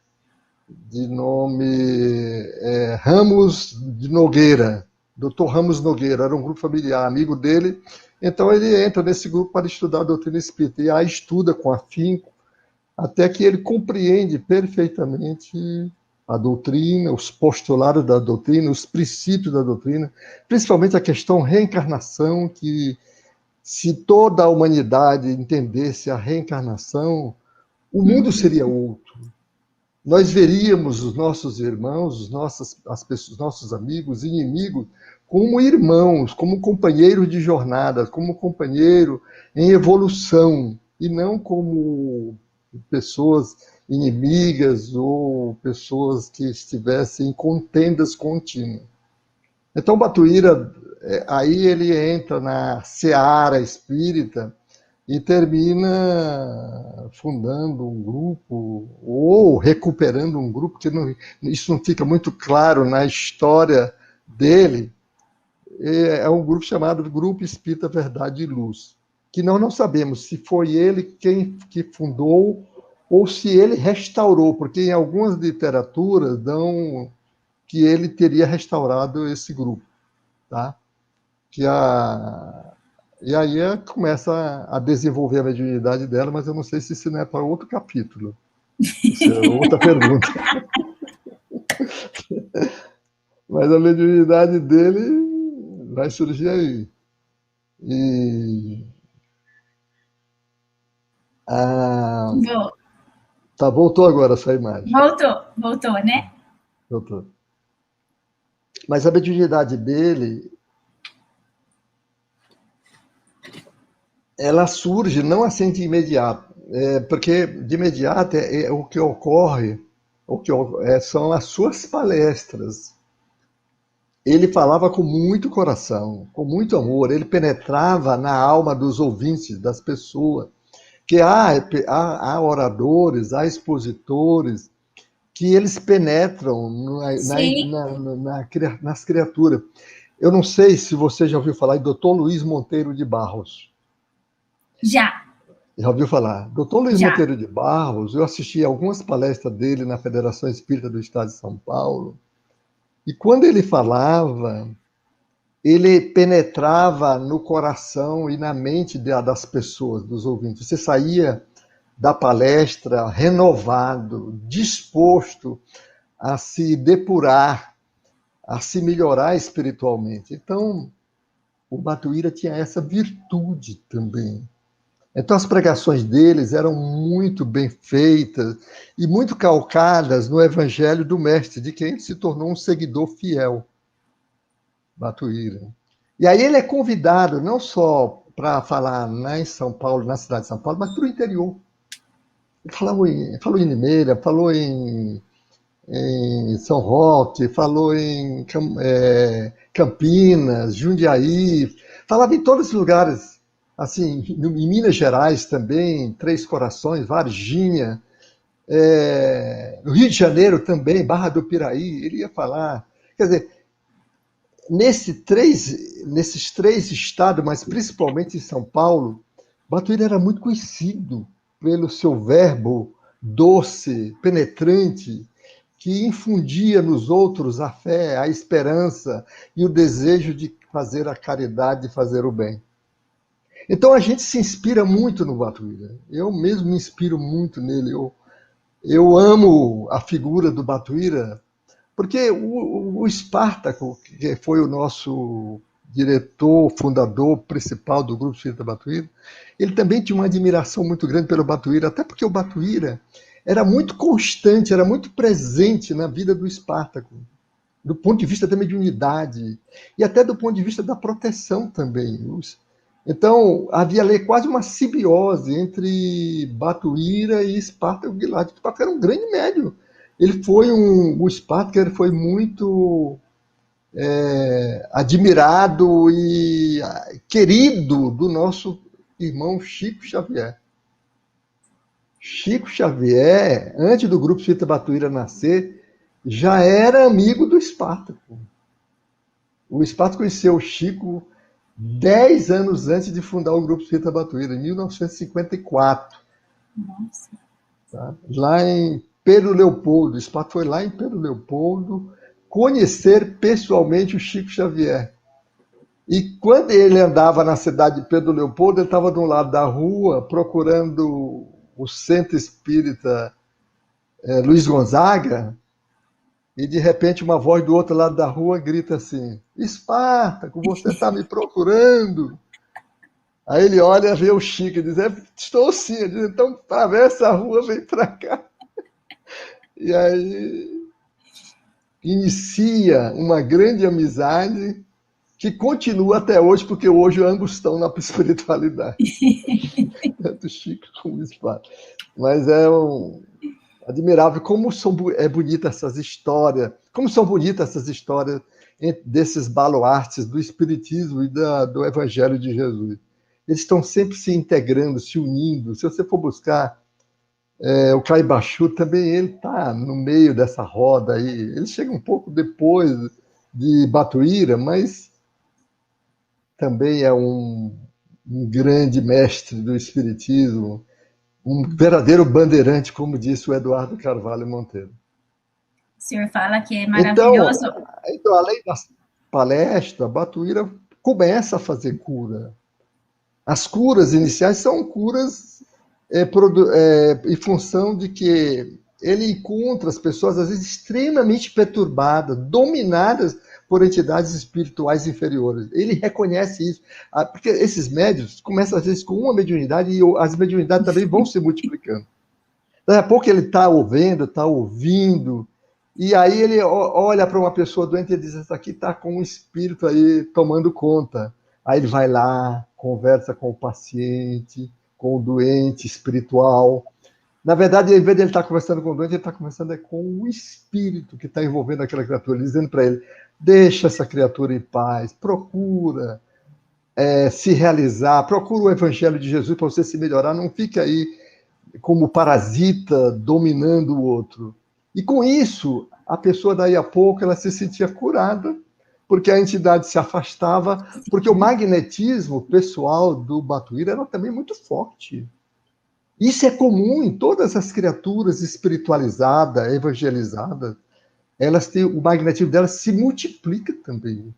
de nome Ramos de Nogueira, Dr. Ramos Nogueira, era um grupo familiar, amigo dele. Então ele entra nesse grupo para estudar a doutrina espírita, e aí estuda com afinco, até que ele compreende perfeitamente a doutrina, os postulados da doutrina, os princípios da doutrina, principalmente a questão reencarnação, que se toda a humanidade entendesse a reencarnação, o mundo seria outro. Nós veríamos os nossos irmãos, os nossos amigos, inimigos, como irmãos, como companheiros de jornada, como companheiro em evolução, e não como pessoas inimigas ou pessoas que estivessem em contendas contínuas. Então, Batuíra, aí ele entra na seara espírita e termina fundando um grupo, ou recuperando um grupo, que isso não fica muito claro na história dele. É um grupo chamado Grupo Espírita Verdade e Luz, que nós não sabemos se foi ele que fundou ou se ele restaurou, porque em algumas literaturas dão que ele teria restaurado esse grupo, tá? E aí começa a desenvolver a mediunidade dela, mas eu não sei se isso não é para outro capítulo. Isso é outra pergunta. Mas a mediunidade dele vai surgir aí. Tá, voltou agora a sua imagem. Voltou, né? Voltou. Mas a mediunidade dele, ela surge não assim de imediato, porque de imediato o que ocorre, são as suas palestras. Ele falava com muito coração, com muito amor, ele penetrava na alma dos ouvintes, das pessoas, que há oradores, há expositores, que eles penetram nas criaturas. Eu não sei se você já ouviu falar em Dr. Luiz Monteiro de Barros. Já. Já ouviu falar? Dr. Luiz Monteiro de Barros, eu assisti algumas palestras dele na Federação Espírita do Estado de São Paulo, e quando ele falava, ele penetrava no coração e na mente das pessoas, dos ouvintes. Você saía da palestra renovado, disposto a se depurar, a se melhorar espiritualmente. Então, o Batuíra tinha essa virtude também. Então, as pregações deles eram muito bem feitas e muito calcadas no Evangelho do Mestre, de quem ele se tornou um seguidor fiel, Batuíra. E aí ele é convidado não só para falar em São Paulo, na cidade de São Paulo, mas para o interior. Ele falou em Limeira, falou em São Roque, falou em Campinas, Jundiaí, falava em todos os lugares. Assim, em Minas Gerais também, Três Corações, Varginha, no Rio de Janeiro também, Barra do Piraí, ele ia falar. Quer dizer, nesses três estados, mas principalmente em São Paulo, Batuíra era muito conhecido pelo seu verbo doce, penetrante, que infundia nos outros a fé, a esperança e o desejo de fazer a caridade e fazer o bem. Então a gente se inspira muito no Batuíra. Eu mesmo me inspiro muito nele. Eu amo a figura do Batuíra, porque o Espartaco, que foi o nosso diretor, fundador principal do Grupo Espírita Batuíra, ele também tinha uma admiração muito grande pelo Batuíra, até porque o Batuíra era muito constante, era muito presente na vida do Espartaco, do ponto de vista também de unidade, e até do ponto de vista da proteção também. Então, havia ali quase uma simbiose entre Batuíra e Espartaco Guilherme. O Espartaco era um grande médium. O Espartaco ele foi muito admirado e querido do nosso irmão Chico Xavier. Chico Xavier, antes do Grupo Espírita Batuíra nascer, já era amigo do Espartaco. O Espartaco conheceu o Chico 10 anos antes de fundar o Grupo Espírita Batuíra, em 1954. Nossa. Tá? Lá em Pedro Leopoldo. O Espartaco foi lá em Pedro Leopoldo conhecer pessoalmente o Chico Xavier. E quando ele andava na cidade de Pedro Leopoldo, ele estava de um lado da rua procurando o Centro Espírita Luiz Gonzaga, e de repente uma voz do outro lado da rua grita assim: Espartaco, você está me procurando? Aí ele olha, vê o Chico e diz: estou sim. Ele diz: então atravessa a rua, vem para cá. E aí inicia uma grande amizade que continua até hoje, porque hoje ambos estão na espiritualidade. Tanto o Chico como o Espartaco. Mas admirável como é bonita essas histórias, como são bonitas essas histórias desses baluartes do Espiritismo e do Evangelho de Jesus. Eles estão sempre se integrando, se unindo. Se você for buscar o Caibachu, também ele está no meio dessa roda aí. Ele chega um pouco depois de Batuíra, mas também é um grande mestre do Espiritismo, um verdadeiro bandeirante, como disse o Eduardo Carvalho Monteiro. O senhor fala que é maravilhoso. Então além das palestras, Batuíra começa a fazer cura. As curas iniciais são curas em função de que ele encontra as pessoas, às vezes, extremamente perturbadas, dominadas por entidades espirituais inferiores. Ele reconhece isso, porque esses médios começam, às vezes, com uma mediunidade e as mediunidades também vão se multiplicando. Daqui a pouco ele está ouvindo, e aí ele olha para uma pessoa doente e diz: essa aqui está com um espírito aí tomando conta. Aí ele vai lá, conversa com o paciente, com o doente espiritual. Na verdade, em vez de ele estar conversando com o doente, ele está conversando com o espírito que está envolvendo aquela criatura, dizendo para ele: deixa essa criatura em paz, procura se realizar, procura o Evangelho de Jesus para você se melhorar, não fique aí como parasita dominando o outro. E com isso, a pessoa daí a pouco ela se sentia curada, porque a entidade se afastava, porque o magnetismo pessoal do Batuíra era também muito forte. Isso é comum em todas as criaturas espiritualizadas, evangelizadas. O magnetismo delas se multiplica também,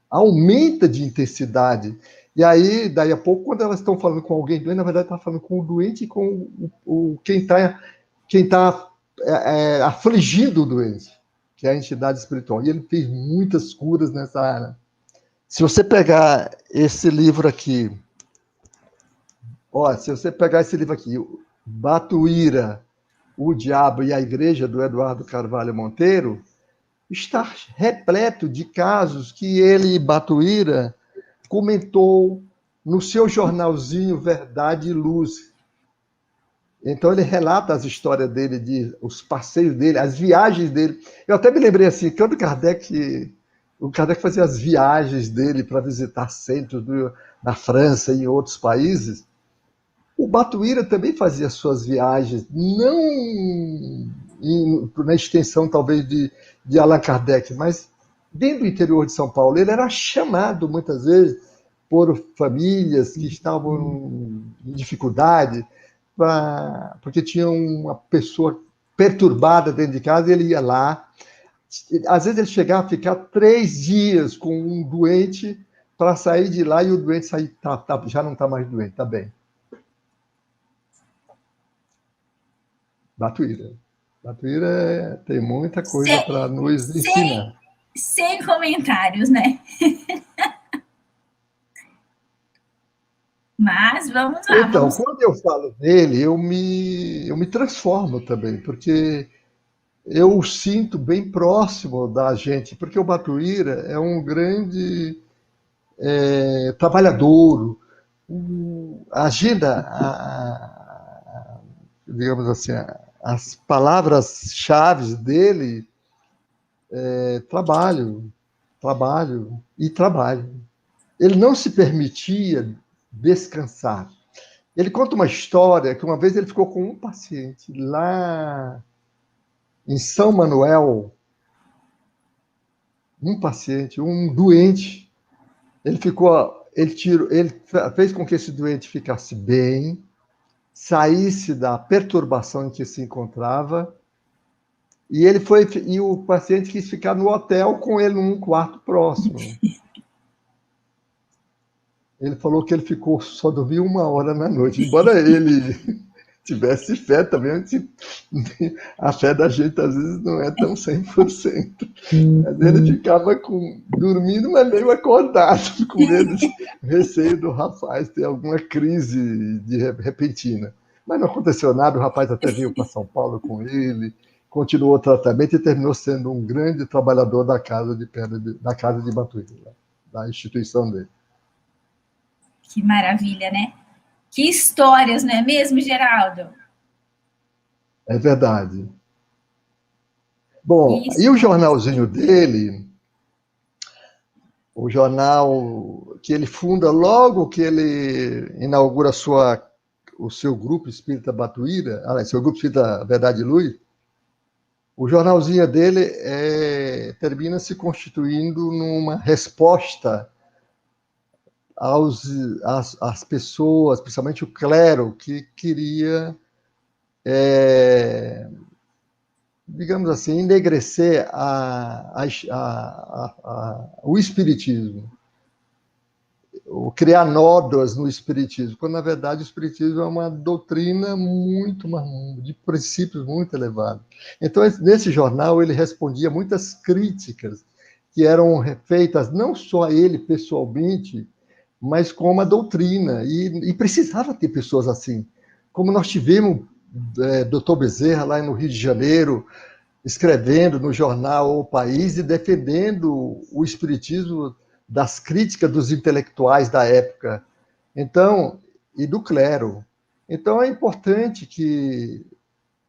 aumenta de intensidade. E aí, daí a pouco, quando elas estão falando com alguém doente, na verdade está falando com o doente e com quem está afligindo o doente, que é a entidade espiritual. E ele fez muitas curas nessa área. Se você pegar esse livro aqui, Batuíra, o Diabo e a Igreja, do Eduardo Carvalho Monteiro, está repleto de casos que ele, Batuíra, comentou no seu jornalzinho Verdade e Luz. Então ele relata as histórias dele, os passeios dele, as viagens dele. Eu até me lembrei assim, quando o Kardec fazia as viagens dele para visitar centros na França e em outros países, o Batuíra também fazia suas viagens, não na extensão talvez de Allan Kardec, mas dentro do interior de São Paulo. Ele era chamado muitas vezes por famílias que estavam em dificuldade, porque tinha uma pessoa perturbada dentro de casa, ele ia lá. Às vezes ele chegava a ficar 3 dias com um doente para sair de lá e o doente sair, já não está mais doente, está bem. Batuíra. Batuíra tem muita coisa para nos ensinar. Sem comentários, né? Mas vamos lá. Então, quando eu falo dele, eu me transformo também, porque eu o sinto bem próximo da gente, porque o Batuíra é um grande trabalhador. A agenda, digamos assim, as palavras-chave dele é trabalho, trabalho e trabalho. Ele não se permitia descansar. Ele conta uma história que uma vez ele ficou com um paciente lá em São Manuel, um paciente, um doente. Ele fez com que esse doente ficasse bem, saísse da perturbação em que se encontrava, e o paciente quis ficar no hotel com ele num quarto próximo. Ele falou que ele só dormiu 1 hora na noite, embora ele tivesse fé também, a fé da gente às vezes não é tão 100%. Mas ele ficava dormindo, mas meio acordado, com medo, receio do rapaz ter alguma crise repentina. Mas não aconteceu nada, o rapaz até veio para São Paulo com ele, continuou o tratamento e terminou sendo um grande trabalhador da casa de Batuíra, da instituição dele. Que maravilha, né? Que histórias, não é mesmo, Geraldo? É verdade. Bom, Isso. E o jornalzinho dele, o jornal que ele funda logo que ele inaugura o seu grupo Espírita Batuíra, seu grupo Espírita Verdade e Luz, o jornalzinho dele termina se constituindo numa resposta às pessoas, principalmente o clero, que queria, digamos assim, enegrecer o espiritismo, criar nódoas no espiritismo, quando, na verdade, o espiritismo é uma doutrina de princípios muito elevados. Então, nesse jornal, ele respondia muitas críticas que eram feitas não só a ele pessoalmente, mas como a doutrina, e precisava ter pessoas assim, como nós tivemos Dr. Bezerra lá no Rio de Janeiro, escrevendo no jornal O País e defendendo o espiritismo das críticas dos intelectuais da época, então, e do clero. Então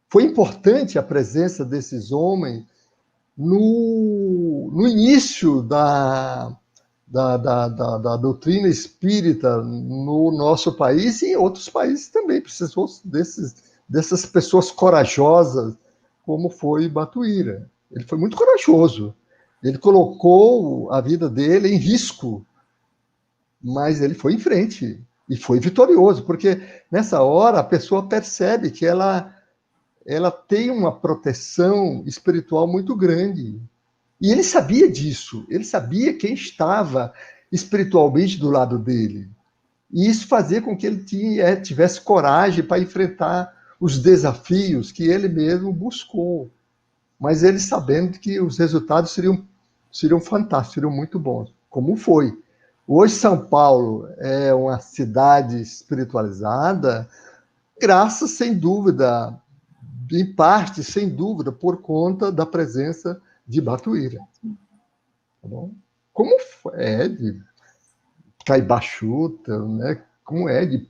foi importante a presença desses homens no início da doutrina espírita no nosso país e em outros países também. Precisou dessas pessoas corajosas, como foi Batuíra. Ele foi muito corajoso. Ele colocou a vida dele em risco, mas ele foi em frente e foi vitorioso, porque nessa hora a pessoa percebe que ela tem uma proteção espiritual muito grande. E ele sabia disso, ele sabia quem estava espiritualmente do lado dele. E isso fazia com que ele tivesse coragem para enfrentar os desafios que ele mesmo buscou. Mas ele sabendo que os resultados seriam fantásticos, seriam muito bons, como foi. Hoje São Paulo é uma cidade espiritualizada, graças, sem dúvida, em parte, sem dúvida, por conta da presença de Batuíra. Tá bom? Como é de Caibachuta, né? Como é de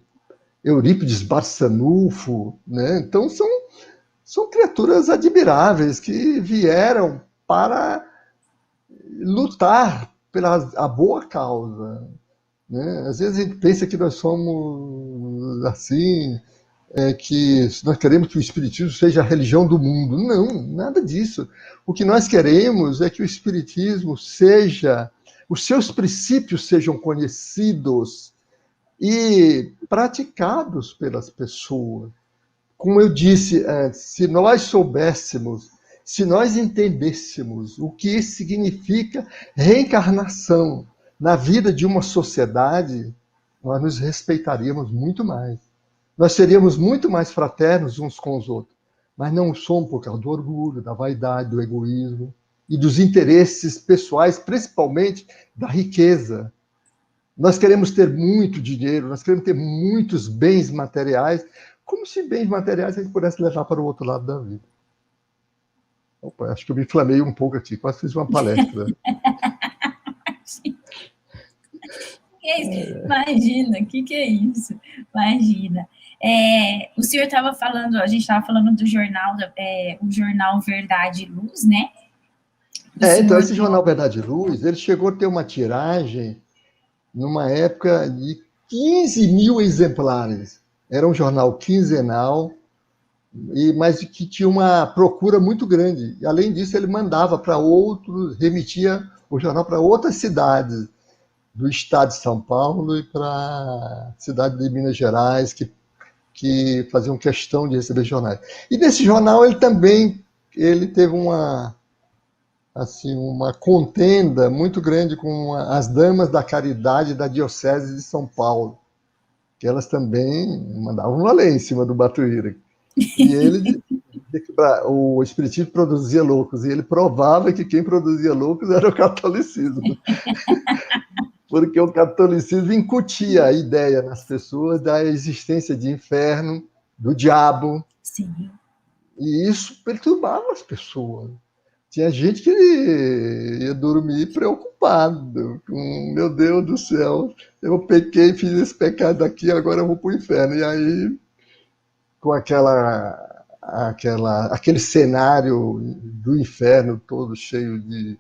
Eurípides Barçanufo, né? Então são criaturas admiráveis que vieram para lutar pela a boa causa, né? Às vezes a gente pensa que nós somos assim, que nós queremos que o espiritismo seja a religião do mundo. Não, nada disso. O que nós queremos é que o espiritismo os seus princípios sejam conhecidos e praticados pelas pessoas, como eu disse antes, se nós soubéssemos, se nós entendêssemos o que significa reencarnação na vida de uma sociedade, nós nos respeitaríamos muito mais. Nós seríamos muito mais fraternos uns com os outros. Mas não somos por causa do orgulho, da vaidade, do egoísmo e dos interesses pessoais, principalmente da riqueza. Nós queremos ter muito dinheiro, nós queremos ter muitos bens materiais, como se bens materiais a gente pudesse levar para o outro lado da vida. Opa, acho que eu me inflamei um pouco aqui, quase fiz uma palestra. Imagina, o que é isso? Imagina. O senhor estava falando, a gente estava falando do jornal, o jornal Verdade e Luz, né? Então esse jornal Verdade e Luz, ele chegou a ter uma tiragem numa época de 15 mil exemplares. Era um jornal quinzenal, mas que tinha uma procura muito grande. E, além disso, ele mandava para outros, remitia o jornal para outras cidades do estado de São Paulo e para a cidade de Minas Gerais, que faziam questão de receber jornais. E nesse jornal ele teve uma contenda muito grande com as damas da caridade da Diocese de São Paulo, que elas também mandavam valer em cima do Batuíra. E ele dizia que o espiritismo produzia loucos, e ele provava que quem produzia loucos era o catolicismo. Porque o catolicismo incutia a ideia nas pessoas da existência de inferno, do diabo. Sim. E isso perturbava as pessoas. Tinha gente que ia dormir preocupado, com, meu Deus do céu, eu pequei, fiz esse pecado aqui, agora eu vou para o inferno. E aí, com aquele cenário do inferno todo cheio de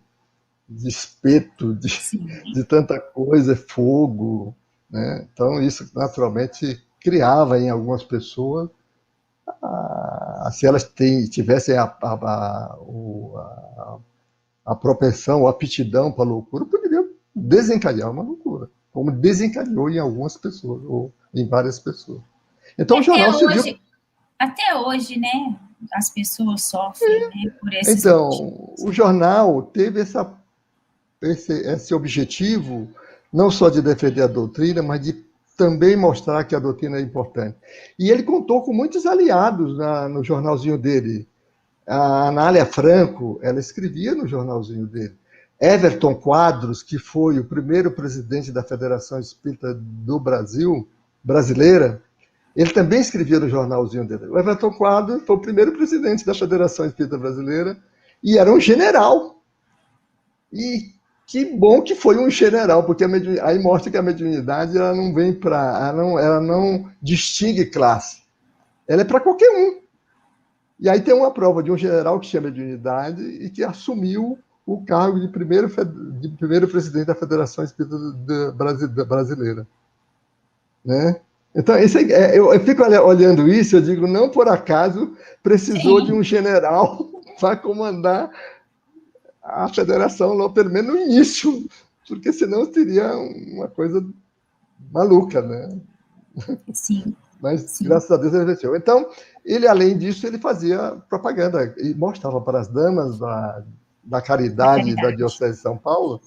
espeto, de tanta coisa, fogo, né? Então isso naturalmente criava em algumas pessoas, se elas tivessem a propensão, a aptidão para a loucura, poderiam desencadear uma loucura, como desencadeou em algumas pessoas, ou em várias pessoas. Então o jornal serviu... Até hoje, né, as pessoas sofrem, né, por esses Então, motivos. O jornal teve esse objetivo, não só de defender a doutrina, mas de também mostrar que a doutrina é importante. E ele contou com muitos aliados no jornalzinho dele. A Anália Franco, ela escrevia no jornalzinho dele. Everton Quadros, que foi o primeiro presidente da Federação Espírita do Brasil, brasileira, ele também escrevia no jornalzinho dele. O Everton Quadros foi o primeiro presidente da Federação Espírita Brasileira e era um general. E que bom que foi um general, porque aí mostra que a mediunidade ela não vem ela não distingue classe. Ela é para qualquer um. E aí tem uma prova de um general que tinha mediunidade e que assumiu o cargo de primeiro presidente da Federação Espírita Brasileira. Né? Então, eu fico olhando isso, eu digo, não por acaso precisou de um general para comandar a federação, pelo menos no início, porque senão teria uma coisa maluca, né? Sim. Mas, graças a Deus, ele venceu. Então, ele, além disso, ele fazia propaganda e mostrava para as damas da caridade da Diocese de São Paulo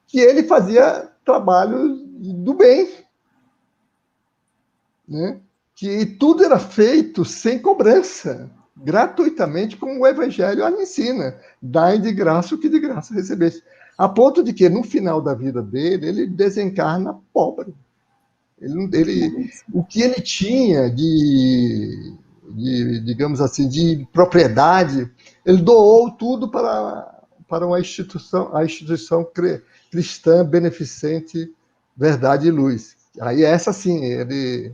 que ele fazia trabalho do bem, né? Que tudo era feito sem cobrança, gratuitamente, como o Evangelho a ensina. Dai de graça o que de graça recebeste. A ponto de que, no final da vida dele, ele desencarna pobre. O que ele tinha digamos assim, de propriedade, ele doou tudo para a instituição cristã beneficente Verdade e Luz. Aí essa sim, ele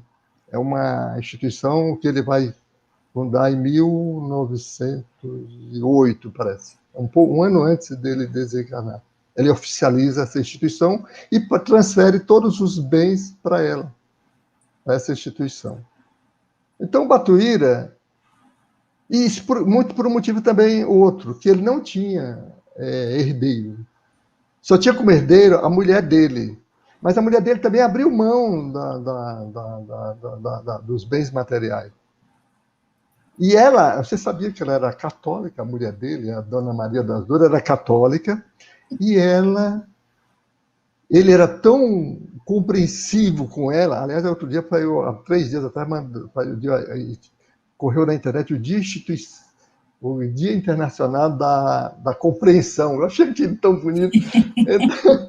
é uma instituição que ele vai fundar em 1908, parece. Um ano antes dele desencarnar. Ele oficializa essa instituição e transfere todos os bens para ela, para essa instituição. Então, Batuíra, e isso muito por um motivo também outro, que ele não tinha herdeiro. Só tinha como herdeiro a mulher dele. Mas a mulher dele também abriu mão dos bens materiais. E ela, você sabia que ela era católica, a mulher dele, a Dona Maria das Dores, era católica, e ele era tão compreensivo com ela. Aliás, outro dia, há 3 dias atrás, correu na internet o Dia Internacional da Compreensão. Eu achei aquilo tão bonito. Então,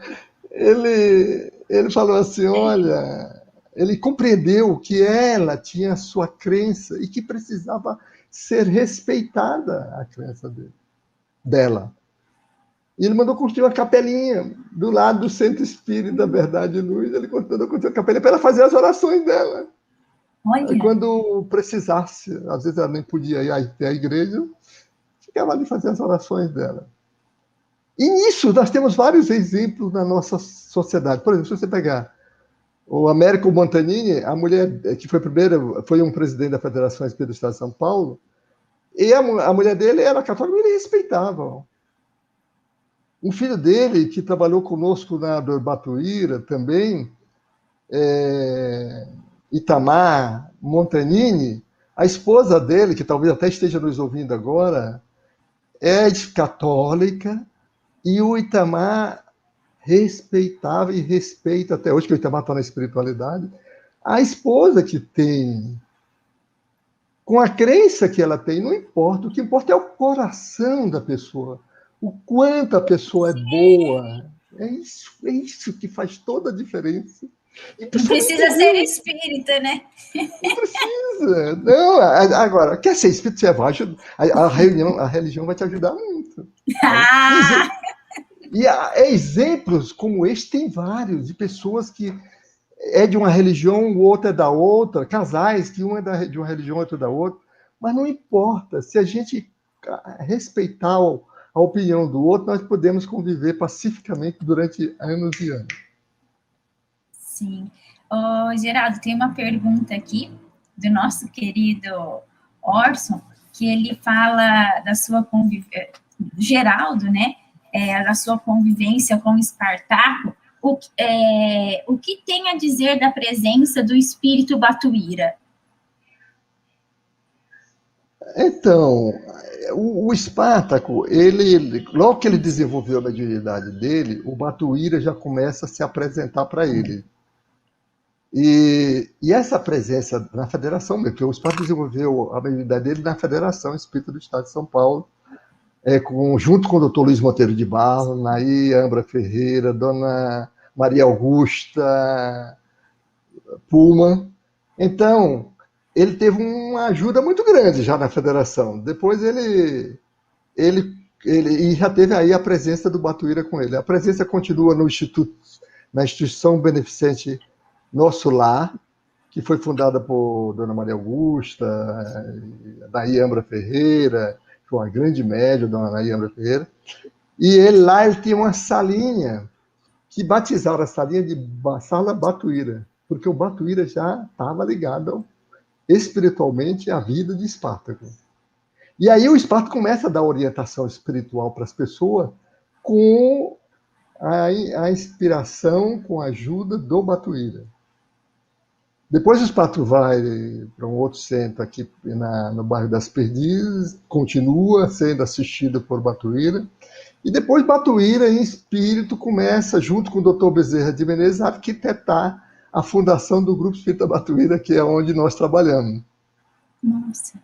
ele falou assim, olha, ele compreendeu que ela tinha a sua crença e que precisava ser respeitada a crença dela. E ele mandou construir uma capelinha do lado do Centro Espírita da Verdade e Luz. Ele mandou construir uma capelinha para ela fazer as orações dela. Olha. Quando precisasse, às vezes ela nem podia ir até a igreja, ficava ali fazendo as orações dela. E nisso nós temos vários exemplos na nossa sociedade. Por exemplo, se você pegar o Américo Montanini, a mulher que foi um presidente da Federação Espírita do Estado de São Paulo, e a mulher dele era católica, ele respeitava. Um filho dele, que trabalhou conosco na Batuíra também, Itamar Montanini, a esposa dele, que talvez até esteja nos ouvindo agora, é católica, e o Itamar respeitava e respeita até hoje, que o Itamar está na espiritualidade, a esposa que tem. Com a crença que ela tem, não importa. O que importa é o coração da pessoa. O quanto a pessoa é boa. É isso que faz toda a diferença. Não precisa ser espírita, né? Não precisa. Não, agora, quer ser espírita, você vai ajudar. A religião vai te ajudar muito. E exemplos como este tem vários, de pessoas que é de uma religião, o outro é da outra, casais que um é de uma religião, outro é da outra, mas não importa. Se a gente respeitar a opinião do outro, nós podemos conviver pacificamente durante anos e anos. Sim. Geraldo, tem uma pergunta aqui do nosso querido Orson, que ele fala da sua convivência, Geraldo, né? Da sua convivência com Espartaco. O que tem a dizer da presença do espírito Batuíra? Então, o Espartaco, logo que ele desenvolveu a mediunidade dele, o Batuíra já começa a se apresentar para ele. E essa presença na federação, porque o Espartaco desenvolveu a mediunidade dele na Federação Espírita do Estado de São Paulo, junto com o doutor Luiz Monteiro de Barros, Naí Ambra Ferreira, Dona Maria Augusta Puma. Então, ele teve uma ajuda muito grande já na federação. Depois ele já teve aí a presença do Batuíra com ele. A presença continua na instituição beneficente Nosso Lar, que foi fundada por Dona Maria Augusta, Naí Ambra Ferreira, que foi uma grande médium, Dona Naí Ambra Ferreira. E ele tinha uma salinha, que batizaram a salinha de Sala Batuíra, porque o Batuíra já estava ligado espiritualmente à vida de Espartaco. E aí o Espartaco começa a dar orientação espiritual para as pessoas com a inspiração, com a ajuda do Batuíra. Depois o Espartaco vai para um outro centro aqui no bairro das Perdizes, continua sendo assistido por Batuíra, e depois Batuíra, em espírito, começa, junto com o Dr. Bezerra de Menezes, a arquitetar a fundação do Grupo Espírita Batuíra, que é onde nós trabalhamos. Nossa.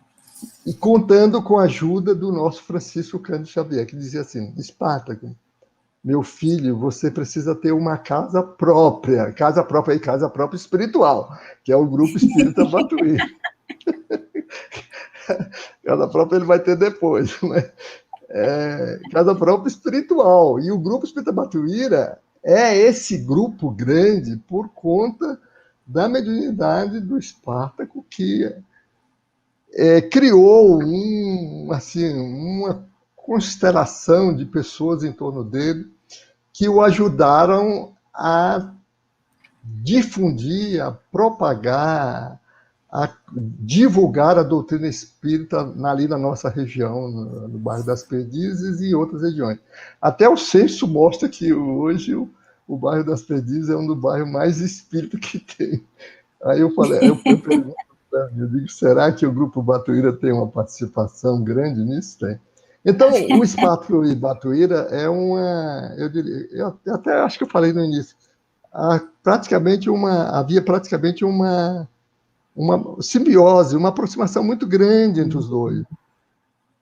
E contando com a ajuda do nosso Francisco Cândido Xavier, que dizia assim: Espartaco, meu filho, você precisa ter uma casa própria espiritual, que é o Grupo Espírita Batuíra. Casa própria ele vai ter depois, né? Casa própria espiritual. E o Grupo Espírita Batuíra é esse grupo grande por conta da mediunidade do Espartaco, que criou uma constelação de pessoas em torno dele que o ajudaram a difundir, a propagar, a divulgar a doutrina espírita ali na nossa região, no bairro das Perdizes e em outras regiões. Até o censo mostra que hoje o bairro das Perdizes é um dos bairros mais espírita que tem. Aí eu falei, eu pergunto Eu digo, será que o Grupo Batuíra tem uma participação grande nisso? Tem. Então, o Esparto e Batuíra é uma, eu diria, eu até acho que eu falei no início, havia praticamente uma simbiose, uma aproximação muito grande entre os dois.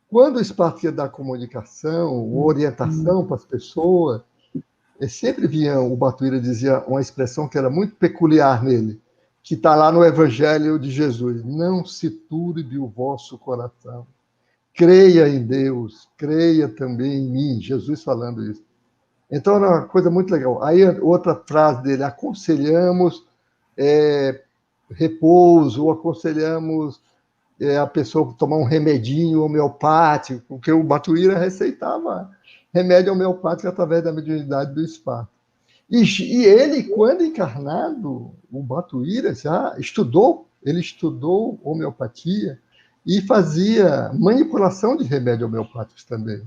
Quando o Esparto ia dar comunicação, orientação para as pessoas, sempre vinha, o Batuíra dizia uma expressão que era muito peculiar nele, que está lá no Evangelho de Jesus: não se turbe o vosso coração, creia em Deus, creia também em mim. Jesus falando isso. Então, era uma coisa muito legal. Aí, outra frase dele: aconselhamos repouso, ou aconselhamos a pessoa tomar um remedinho homeopático, porque o Batuíra receitava remédio homeopático através da mediunidade do Esparto. E ele, quando encarnado, o Batuíra já ele estudou homeopatia e fazia manipulação de remédios homeopáticos também,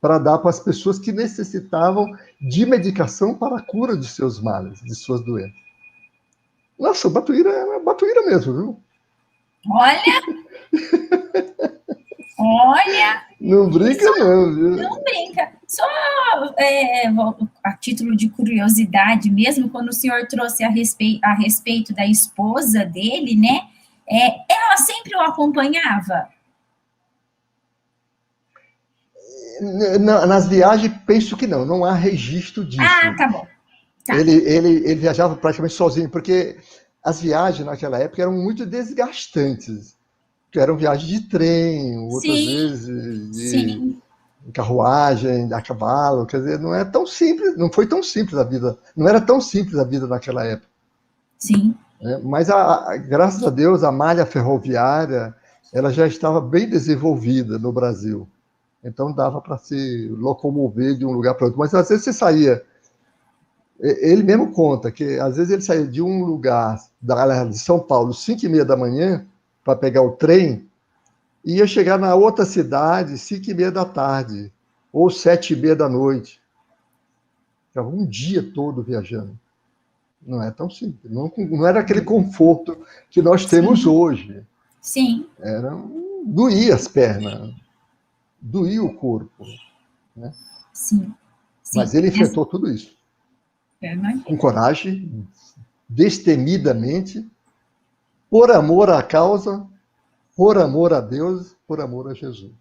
para dar para as pessoas que necessitavam de medicação para a cura de seus males, de suas doenças. Nossa, o Batuíra era Batuíra mesmo, viu? Olha, não brinca não, viu? Não brinca. Só a título de curiosidade mesmo, quando o senhor trouxe a respeito da esposa dele, né? Ela sempre o acompanhava? Nas viagens, penso que não há registro disso. Ah, tá bom. Tá. Ele viajava praticamente sozinho, porque as viagens naquela época eram muito desgastantes. Eram viagens de trem, outras vezes de carruagem, a cavalo. Quer dizer, não é tão simples, não foi tão simples a vida, não era tão simples a vida naquela época. Sim. Mas, graças a Deus, a malha ferroviária ela já estava bem desenvolvida no Brasil. Então, dava para se locomover de um lugar para outro. Mas, às vezes, você saía... Ele mesmo conta que, às vezes, ele saía de um lugar de São Paulo, 5h30 da manhã, para pegar o trem, e ia chegar na outra cidade, 5h30 da tarde, ou 7h30 da noite. Ficava um dia todo viajando. Não é tão simples. Não era aquele conforto que nós temos hoje. Sim. Doía as pernas, doía o corpo. Né? Sim. Mas ele enfrentou tudo isso. Com coragem, destemidamente, por amor à causa, por amor a Deus, por amor a Jesus.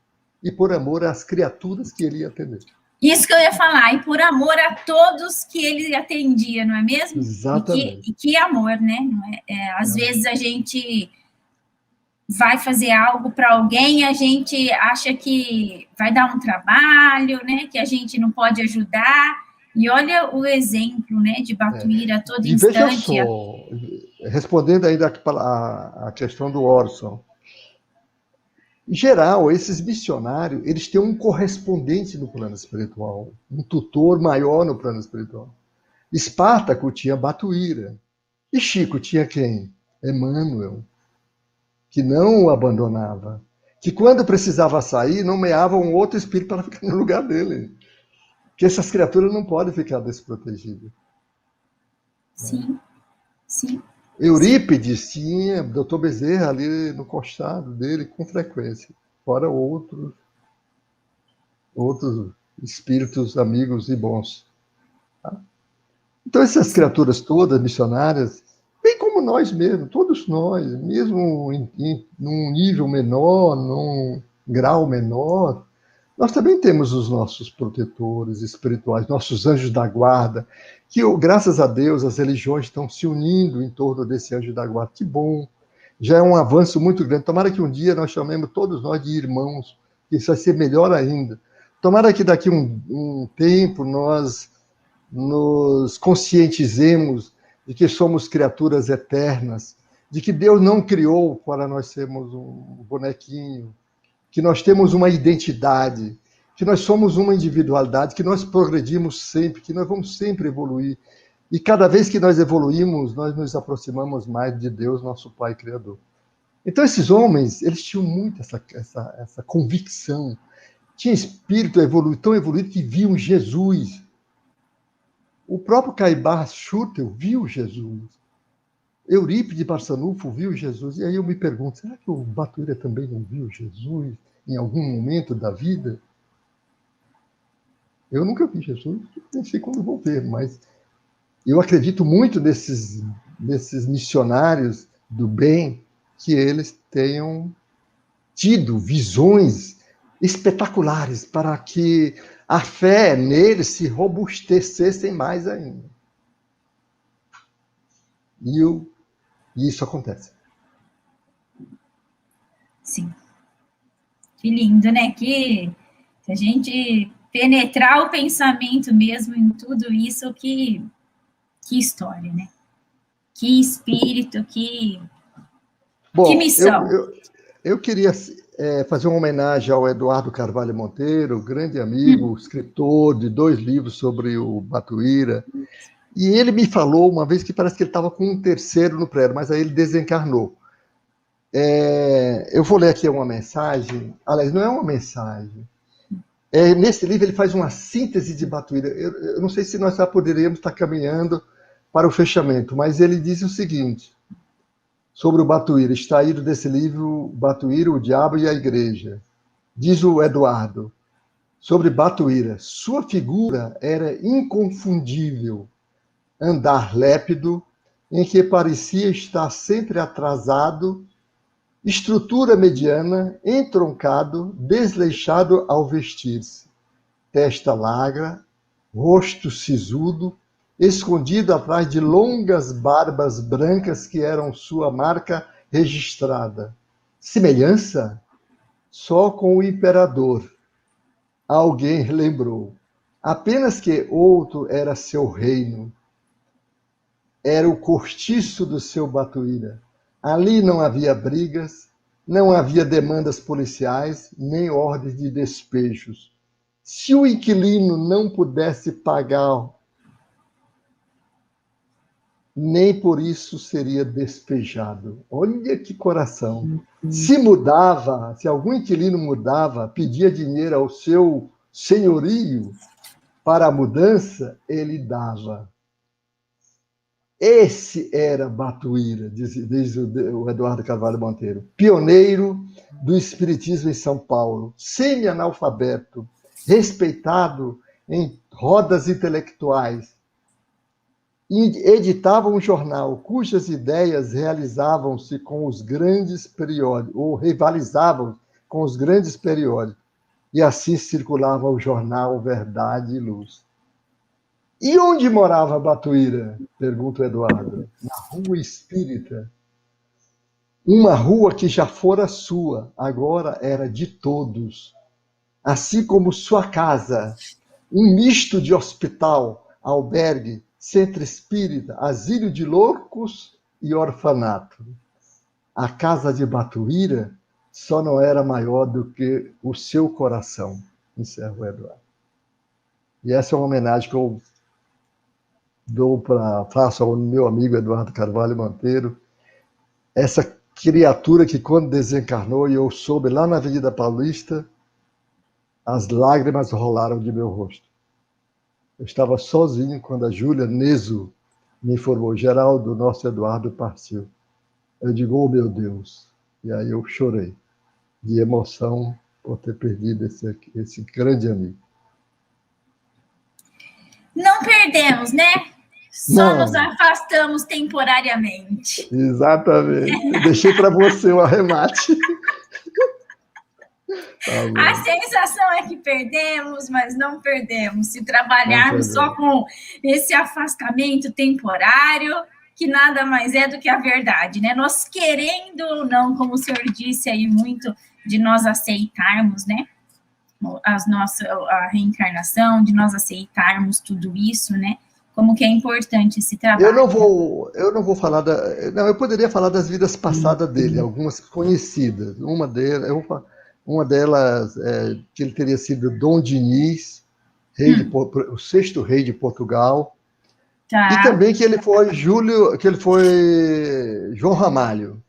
E por amor às criaturas que ele ia atender. Isso que eu ia falar, e por amor a todos que ele atendia, não é mesmo? Exatamente. E que amor, né? Às vezes a gente vai fazer algo para alguém, a gente acha que vai dar um trabalho, né? Que a gente não pode ajudar. E olha o exemplo, né? De Batuíra a todo instante. Veja só, respondendo ainda a questão do Orson, em geral, esses missionários, eles têm um correspondente no plano espiritual, um tutor maior no plano espiritual. Espartaco tinha Batuíra. E Chico tinha quem? Emmanuel, que não o abandonava. Que quando precisava sair, nomeava um outro espírito para ficar no lugar dele. Que essas criaturas não podem ficar desprotegidas. Sim, sim. Eurípides tinha Dr. Bezerra ali no costado dele com frequência, fora outros espíritos amigos e bons. Tá? Então, essas criaturas todas, missionárias, bem como nós mesmos, todos nós, mesmo num nível menor, num grau menor, nós também temos os nossos protetores espirituais, nossos anjos da guarda, que, graças a Deus, as religiões estão se unindo em torno desse anjo da guarda. Que bom! Já é um avanço muito grande. Tomara que um dia nós chamemos todos nós de irmãos, que isso vai ser melhor ainda. Tomara que daqui um tempo nós nos conscientizemos de que somos criaturas eternas, de que Deus não criou para nós sermos um bonequinho, que nós temos uma identidade, que nós somos uma individualidade, que nós progredimos sempre, que nós vamos sempre evoluir. E cada vez que nós evoluímos, nós nos aproximamos mais de Deus, nosso Pai Criador. Então, esses homens, eles tinham muito essa convicção. Tinha espírito tão evoluído que viam Jesus. O próprio Caibar Schutel viu Jesus. Eurípides de Barçanufo viu Jesus, e aí eu me pergunto, será que o Batuíra também não viu Jesus em algum momento da vida? Eu nunca vi Jesus, nem sei quando vou ver, mas eu acredito muito nesses missionários do bem, que eles tenham tido visões espetaculares para que a fé neles se robustecessem mais ainda. E isso acontece. Sim. Que lindo, né? Que se a gente penetrar o pensamento mesmo em tudo isso, que história, né? Que espírito, que Bom, missão. eu queria fazer uma homenagem ao Eduardo Carvalho Monteiro, grande amigo, escritor de 2 livros sobre o Batuíra. E ele me falou uma vez que parece que ele estava com um terceiro no prédio, mas aí ele desencarnou. Eu vou ler aqui uma mensagem. Aliás, não é uma mensagem. Nesse livro ele faz uma síntese de Batuíra. Eu não sei se nós já poderíamos estar caminhando para o fechamento, mas ele diz o seguinte, sobre o Batuíra, extraído desse livro, Batuíra, o Diabo e a Igreja. Diz o Eduardo, sobre Batuíra, sua figura era inconfundível, andar lépido, em que parecia estar sempre atrasado, estrutura mediana, entroncado, desleixado ao vestir-se, testa larga, rosto sisudo, escondido atrás de longas barbas brancas que eram sua marca registrada. Semelhança? Só com o imperador. Alguém lembrou. Apenas que outro era seu reino. Era o cortiço do seu Batuíra. Ali não havia brigas, não havia demandas policiais, nem ordens de despejos. Se o inquilino não pudesse pagar, nem por isso seria despejado. Olha que coração. Se mudava, se algum inquilino mudava, pedia dinheiro ao seu senhorio para a mudança, ele dava. Esse era Batuíra, diz o Eduardo Carvalho Monteiro, pioneiro do espiritismo em São Paulo, semi-analfabeto, respeitado em rodas intelectuais, editava um jornal cujas ideias realizavam-se com os grandes periódicos, ou rivalizavam com os grandes periódicos, e assim circulava o jornal Verdade e Luz. E onde morava Batuíra? Pergunta o Eduardo. Na Rua Espírita. Uma rua que já fora sua, agora era de todos. Assim como sua casa, um misto de hospital, albergue, centro espírita, asilo de loucos e orfanato. A casa de Batuíra só não era maior do que o seu coração, encerra o Eduardo. E essa é uma homenagem que eu faço ao meu amigo Eduardo Carvalho Monteiro, essa criatura que quando desencarnou e eu soube lá na Avenida Paulista, as lágrimas rolaram de meu rosto. Eu estava sozinho quando a Júlia Neso me informou, Geraldo, nosso Eduardo partiu. Eu digo, oh meu Deus. E aí eu chorei de emoção por ter perdido esse grande amigo. Não perdemos, né? Só nos afastamos temporariamente. Exatamente. Eu deixei para você o arremate. A sensação é que perdemos, mas não perdemos. Se trabalharmos só com esse afastamento temporário, que nada mais é do que a verdade, né? Nós querendo ou não, como o senhor disse aí muito, de nós aceitarmos, né? A reencarnação, de nós aceitarmos tudo isso, né? Como que é importante esse trabalho. Eu não vou falar eu poderia falar das vidas passadas dele, algumas conhecidas. Uma delas que ele teria sido Dom Diniz, o 6º rei de Portugal. Tá. E também que ele foi João Ramalho.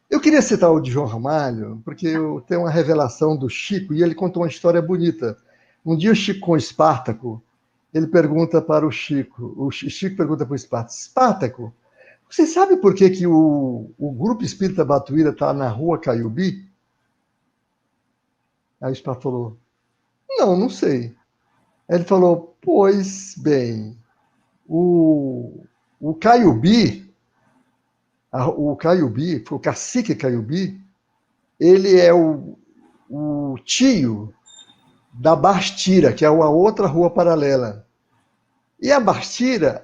Eu queria citar o de João Ramalho, porque eu tenho uma revelação do Chico, e ele contou uma história bonita. Um dia o Chico com o Espartaco, ele pergunta para o Chico pergunta para o Espartaco, Você sabe por que, que o Grupo Espírita Batuíra está na rua Caiubi? Aí o Espírito falou, não, não sei. Aí ele falou, pois bem, o Caiubi, o Caiubi, o cacique Caiubi, ele é o tio da Bastira, que é uma outra rua paralela. E a Bastira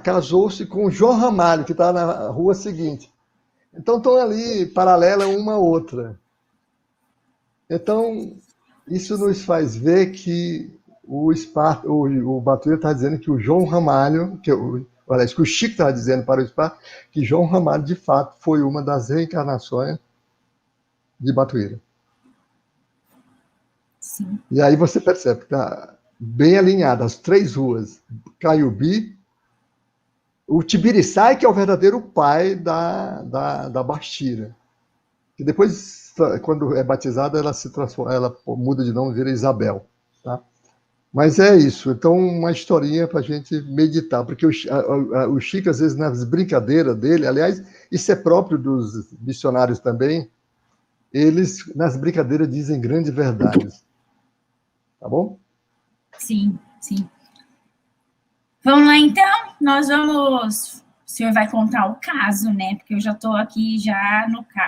casou-se com o João Ramalho, que está na rua seguinte. Então estão ali paralela uma à outra. Então, isso nos faz ver que o Batuíra está dizendo que o João Ramalho, que o Chico estava dizendo para o Esparta, que João Ramalho, de fato, foi uma das reencarnações de Batuíra. Sim. E aí você percebe que está bem alinhado as três ruas, Caiubi, o Tibiriçai, que é o verdadeiro pai da Bastira. Que depois, quando é batizada, ela se transforma, ela muda de nome, vira Isabel. Tá? Mas é isso. Então, uma historinha para a gente meditar. Porque o Chico, às vezes, nas brincadeiras dele, aliás, isso é próprio dos missionários também, eles, nas brincadeiras, dizem grandes verdades. Tá bom? Sim, sim. Vamos lá, então? Nós vamos... O senhor vai contar o caso, né? Porque eu já estou aqui,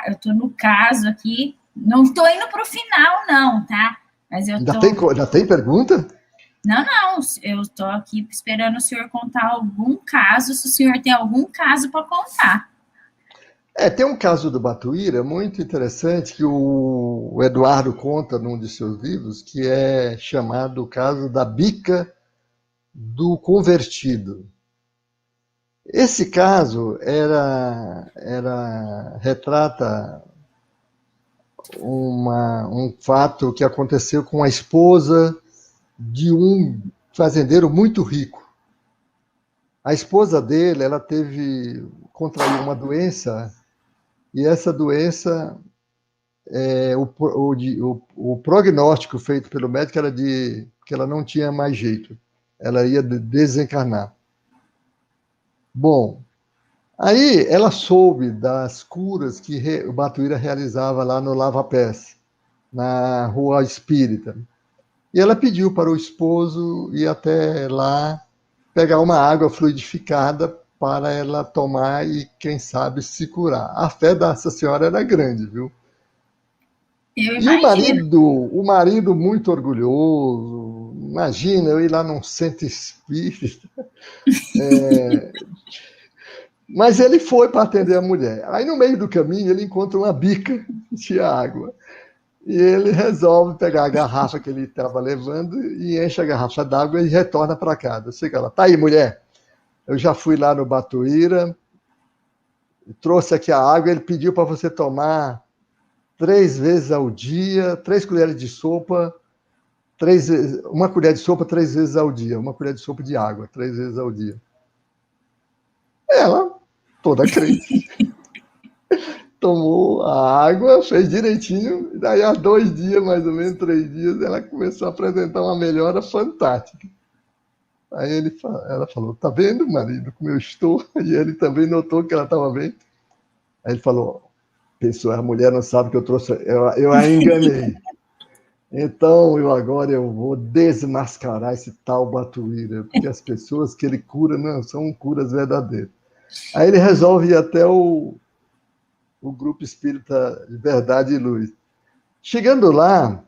eu estou no caso aqui. Não estou indo para o final, não, tá? Mas eu tô... Já tem pergunta? Não, eu estou aqui esperando o senhor contar algum caso, se o senhor tem algum caso para contar. Tem um caso do Batuíra muito interessante que o Eduardo conta num de seus livros, que é chamado o caso da bica do convertido. Esse caso retrata um fato que aconteceu com a esposa de um fazendeiro muito rico. A esposa dele, ela contraiu uma doença, e essa doença, o prognóstico feito pelo médico era de que ela não tinha mais jeito, ela ia desencarnar. Bom, aí ela soube das curas que o Batuíra realizava lá no Lava Pés, na Rua Espírita. E ela pediu para o esposo ir até lá pegar uma água fluidificada para ela tomar e, quem sabe, se curar. A fé dessa senhora era grande, viu? E o marido muito orgulhoso, imagina, eu ir lá num centro espírita. Mas ele foi para atender a mulher. Aí, no meio do caminho, ele encontra uma bica de água. E ele resolve pegar a garrafa que ele estava levando e enche a garrafa d'água e retorna para casa. Chega lá, tá aí, mulher, eu já fui lá no Batuíra, trouxe aqui a água, ele pediu para você tomar 3 vezes ao dia, 3 colheres de sopa, uma colher de sopa 3 vezes ao dia, uma colher de sopa de água 3 vezes ao dia. Ela, toda crente, tomou a água, fez direitinho, e daí há 2 dias, mais ou menos 3 dias, ela começou a apresentar uma melhora fantástica. Aí ela falou, tá vendo, marido, como eu estou? E ele também notou que ela estava bem. Aí ele falou, a mulher não sabe que eu trouxe, eu a enganei. Então, agora eu vou desmascarar esse tal Batuíra, porque as pessoas que ele cura não são curas verdadeiras. Aí ele resolve ir até o Grupo Espírita de Verdade e Luz. Chegando lá,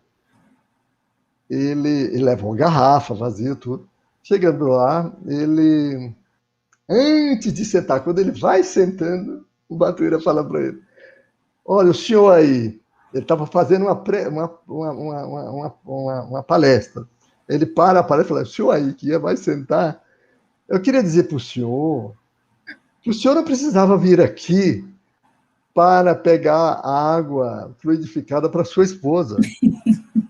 ele levou uma garrafa, vazio, tudo. Chegando lá, ele, antes de sentar, quando ele vai sentando, o Batuíra fala para ele, olha, o senhor aí, ele estava fazendo uma palestra. Ele para a palestra e fala, o senhor aí, que vai sentar, eu queria dizer para o senhor que o senhor não precisava vir aqui para pegar a água fluidificada para sua esposa.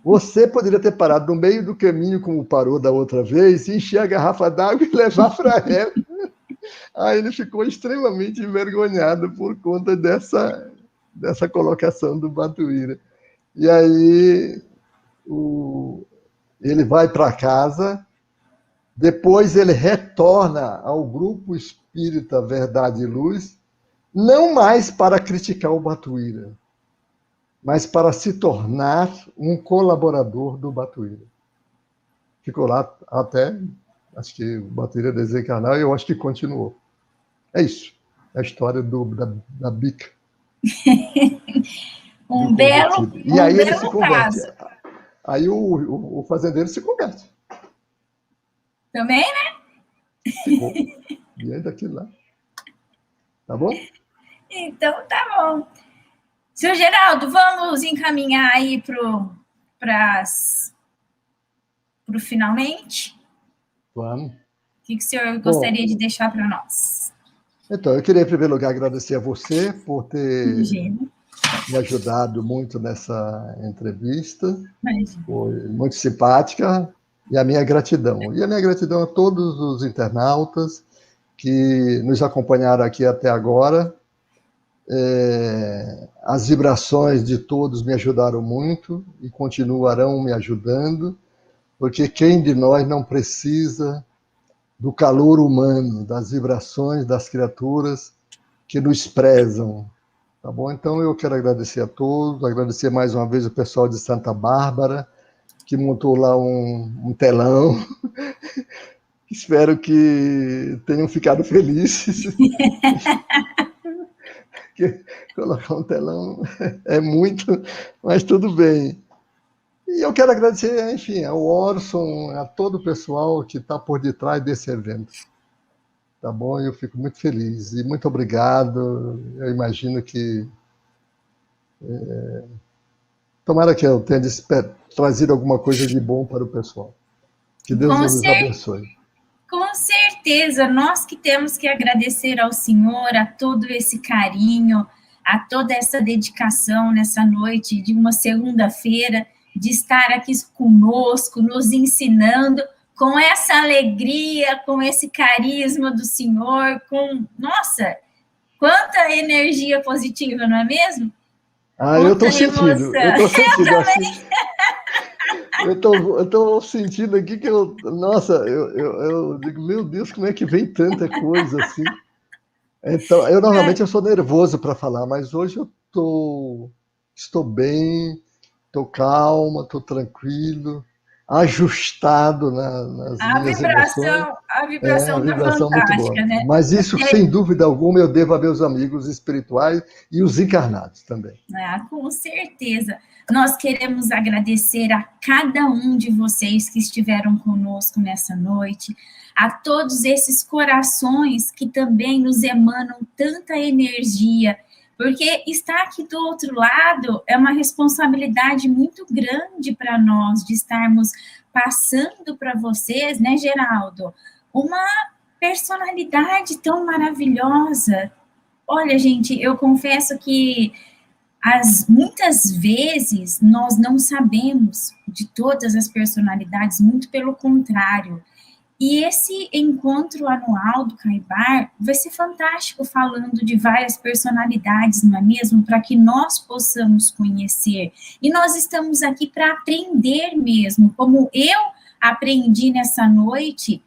Você poderia ter parado no meio do caminho, como parou da outra vez, encher a garrafa d'água e levar para ela. Aí ele ficou extremamente envergonhado por conta dessa colocação do Batuíra. E aí ele vai para casa, Depois ele retorna ao grupo espírita Verdade e Luz, não mais para criticar o Batuíra, mas para se tornar um colaborador do Batuíra. Ficou lá até, acho que o Batuíra desencarnar, e eu acho que continuou. É isso. É a história da Bica. Um belo, e aí ele se belo converte. caso. Aí o fazendeiro se converte. Também, né? Ficou. E aí daquilo lá. Tá bom? Então, tá bom. Seu Geraldo, vamos encaminhar aí pro finalmente? Vamos. O que o senhor gostaria de deixar para nós? Então, eu queria, em primeiro lugar, agradecer a você por ter Imagina. me ajudado muito nessa entrevista. Imagina. Foi muito simpática. E a minha gratidão. E a minha gratidão a todos os internautas que nos acompanharam aqui até agora. As vibrações de todos me ajudaram muito e continuarão me ajudando, porque quem de nós não precisa do calor humano, das vibrações das criaturas que nos prezam, tá bom? Então eu quero agradecer a todos, agradecer mais uma vez o pessoal de Santa Bárbara, que montou lá um telão. Espero que tenham ficado felizes. Colocar um telão é muito, mas tudo bem. E eu quero agradecer, enfim, ao Orson, a todo o pessoal que está por detrás desse evento. Tá bom? Eu fico muito feliz. E muito obrigado. Eu imagino que... tomara que eu tenha trazido alguma coisa de bom para o pessoal. Que Deus nos abençoe. Com certeza, nós que temos que agradecer ao Senhor, a todo esse carinho, a toda essa dedicação nessa noite de uma segunda-feira, de estar aqui conosco, nos ensinando, com essa alegria, com esse carisma do Senhor, nossa, quanta energia positiva, não é mesmo? Eu estou sentindo. Assim. Eu estou sentindo aqui que nossa, eu digo, meu Deus, como é que vem tanta coisa assim? Então, normalmente eu sou nervoso para falar, mas hoje eu estou bem, estou calma, estou tranquilo, ajustado nas minhas emoções. A vibração tá vibração fantástica, muito boa. né? Mas isso, sem dúvida alguma, eu devo a meus amigos espirituais e os encarnados também. Com certeza. Nós queremos agradecer a cada um de vocês que estiveram conosco nessa noite, a todos esses corações que também nos emanam tanta energia, porque estar aqui do outro lado é uma responsabilidade muito grande para nós, de estarmos passando para vocês, né, Geraldo? Uma personalidade tão maravilhosa. Olha, gente, eu confesso que muitas vezes nós não sabemos de todas as personalidades, muito pelo contrário. E esse encontro anual do Caibar vai ser fantástico, falando de várias personalidades, não é mesmo? Para que nós possamos conhecer. E nós estamos aqui para aprender mesmo, como eu aprendi nessa noite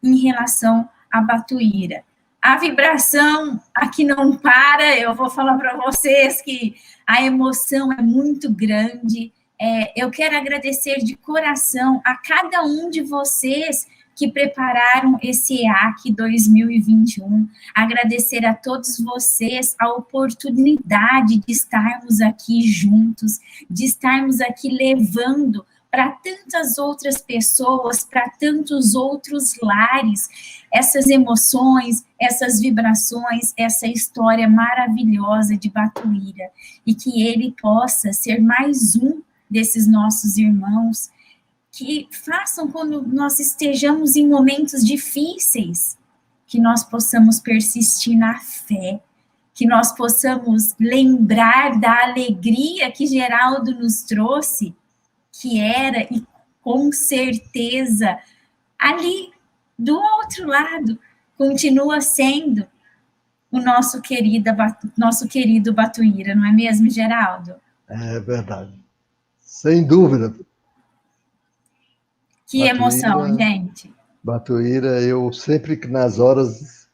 em relação a Batuíra. A vibração aqui não para, eu vou falar para vocês que a emoção é muito grande. Eu quero agradecer de coração a cada um de vocês que prepararam esse EAC 2021, agradecer a todos vocês a oportunidade de estarmos aqui juntos, de estarmos aqui levando para tantas outras pessoas, para tantos outros lares, essas emoções, essas vibrações, essa história maravilhosa de Batuíra, e que ele possa ser mais um desses nossos irmãos, que façam quando nós estejamos em momentos difíceis, que nós possamos persistir na fé, que nós possamos lembrar da alegria que Geraldo nos trouxe, que era, e com certeza, ali do outro lado, continua sendo o nosso querido Batuíra, não é mesmo, Geraldo? É verdade. Sem dúvida. Que emoção, gente. Batuíra, eu sempre que nas horas,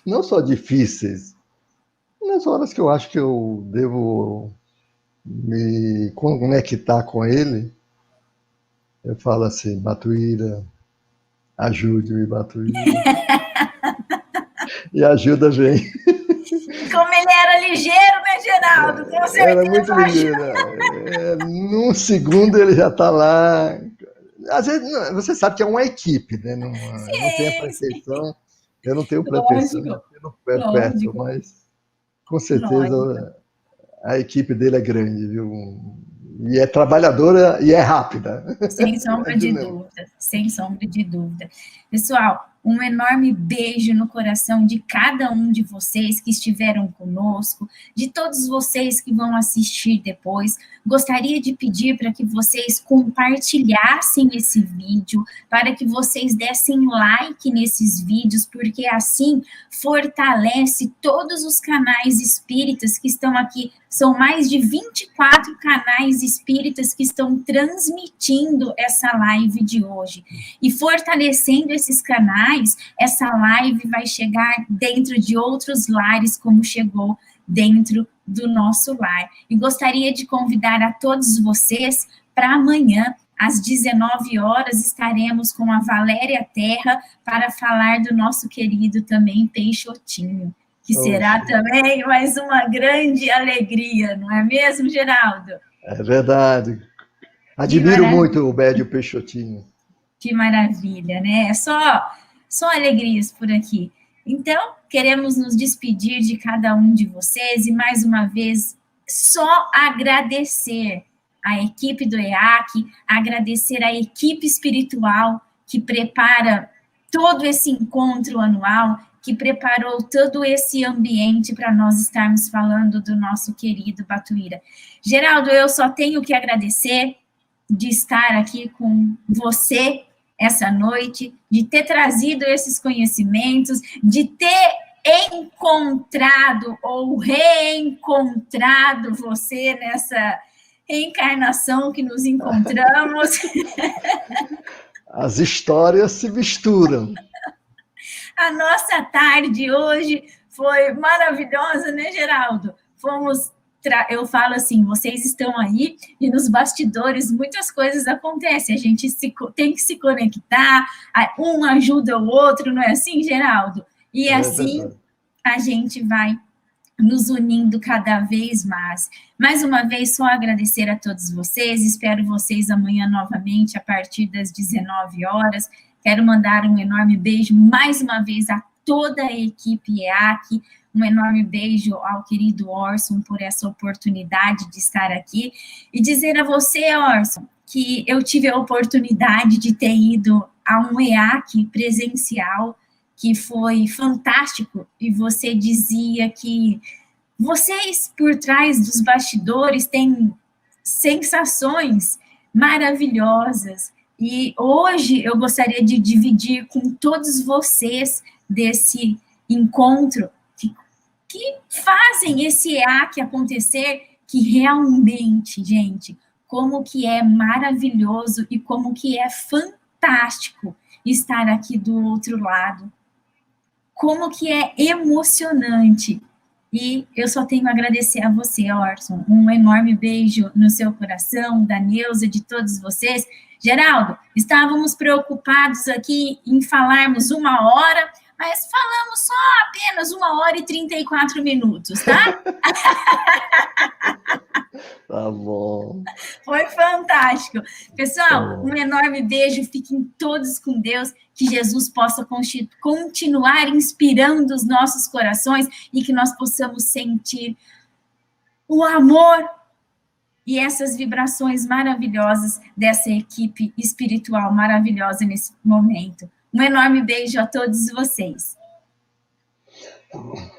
não só difíceis, nas horas que eu acho que eu devo me conectar com ele, eu falo assim, Batuíra, ajude-me, Batuíra. E a ajuda vem. Como ele era ligeiro, né, Geraldo? Com certeza. Era muito ligeiro. Num segundo ele já está lá. Às vezes, você sabe que é uma equipe, né? Não, eu não tenho a pretensão, eu não tenho pretensão de ter perto, mas com certeza a equipe dele é grande, viu? E é trabalhadora e é rápida. Sem sombra de dúvida, sem sombra de dúvida. Pessoal, um enorme beijo no coração de cada um de vocês que estiveram conosco, de todos vocês que vão assistir depois. Gostaria de pedir para que vocês compartilhassem esse vídeo, para que vocês dessem like nesses vídeos, porque assim fortalece todos os canais espíritas que estão aqui. São mais de 24 canais espíritas que estão transmitindo essa live de hoje. E fortalecendo esses canais, essa live vai chegar dentro de outros lares, como chegou dentro do nosso lar. E gostaria de convidar a todos vocês para amanhã, às 19 horas, estaremos com a Valéria Terra para falar do nosso querido também Peixotinho, que será também mais uma grande alegria, não é mesmo, Geraldo? É verdade. Admiro muito o Bédio Peixotinho. Que maravilha, né? Só alegrias por aqui. Então, queremos nos despedir de cada um de vocês e, mais uma vez, só agradecer a equipe do EAC, agradecer a equipe espiritual que prepara todo esse encontro anual, que preparou todo esse ambiente para nós estarmos falando do nosso querido Batuíra. Geraldo, eu só tenho que agradecer de estar aqui com você essa noite, de ter trazido esses conhecimentos, de ter encontrado ou reencontrado você nessa reencarnação que nos encontramos. As histórias se misturam. A nossa tarde hoje foi maravilhosa, né, Geraldo? Eu falo assim, vocês estão aí e nos bastidores muitas coisas acontecem, a gente tem que se conectar, um ajuda o outro, não é assim, Geraldo? E assim a gente vai nos unindo cada vez mais. Mais uma vez, só agradecer a todos vocês, espero vocês amanhã novamente, a partir das 19 horas. Quero mandar um enorme beijo, mais uma vez, a toda a equipe EAC, um enorme beijo ao querido Orson por essa oportunidade de estar aqui, e dizer a você, Orson, que eu tive a oportunidade de ter ido a um EAC presencial, que foi fantástico, e você dizia que vocês, por trás dos bastidores, têm sensações maravilhosas, e hoje eu gostaria de dividir com todos vocês desse encontro que fazem esse EAC acontecer, que realmente, gente, como que é maravilhoso e como que é fantástico estar aqui do outro lado. Como que é emocionante. E eu só tenho a agradecer a você, Orson. Um enorme beijo no seu coração, da Neuza, de todos vocês. Geraldo, estávamos preocupados aqui em falarmos 1 hora, mas falamos só apenas 1 hora e 34 minutos, tá? Tá bom. Foi fantástico. Pessoal, um enorme beijo, fiquem todos com Deus, que Jesus possa continuar inspirando os nossos corações e que nós possamos sentir o amor e essas vibrações maravilhosas dessa equipe espiritual maravilhosa nesse momento. Um enorme beijo a todos vocês. Tá bom.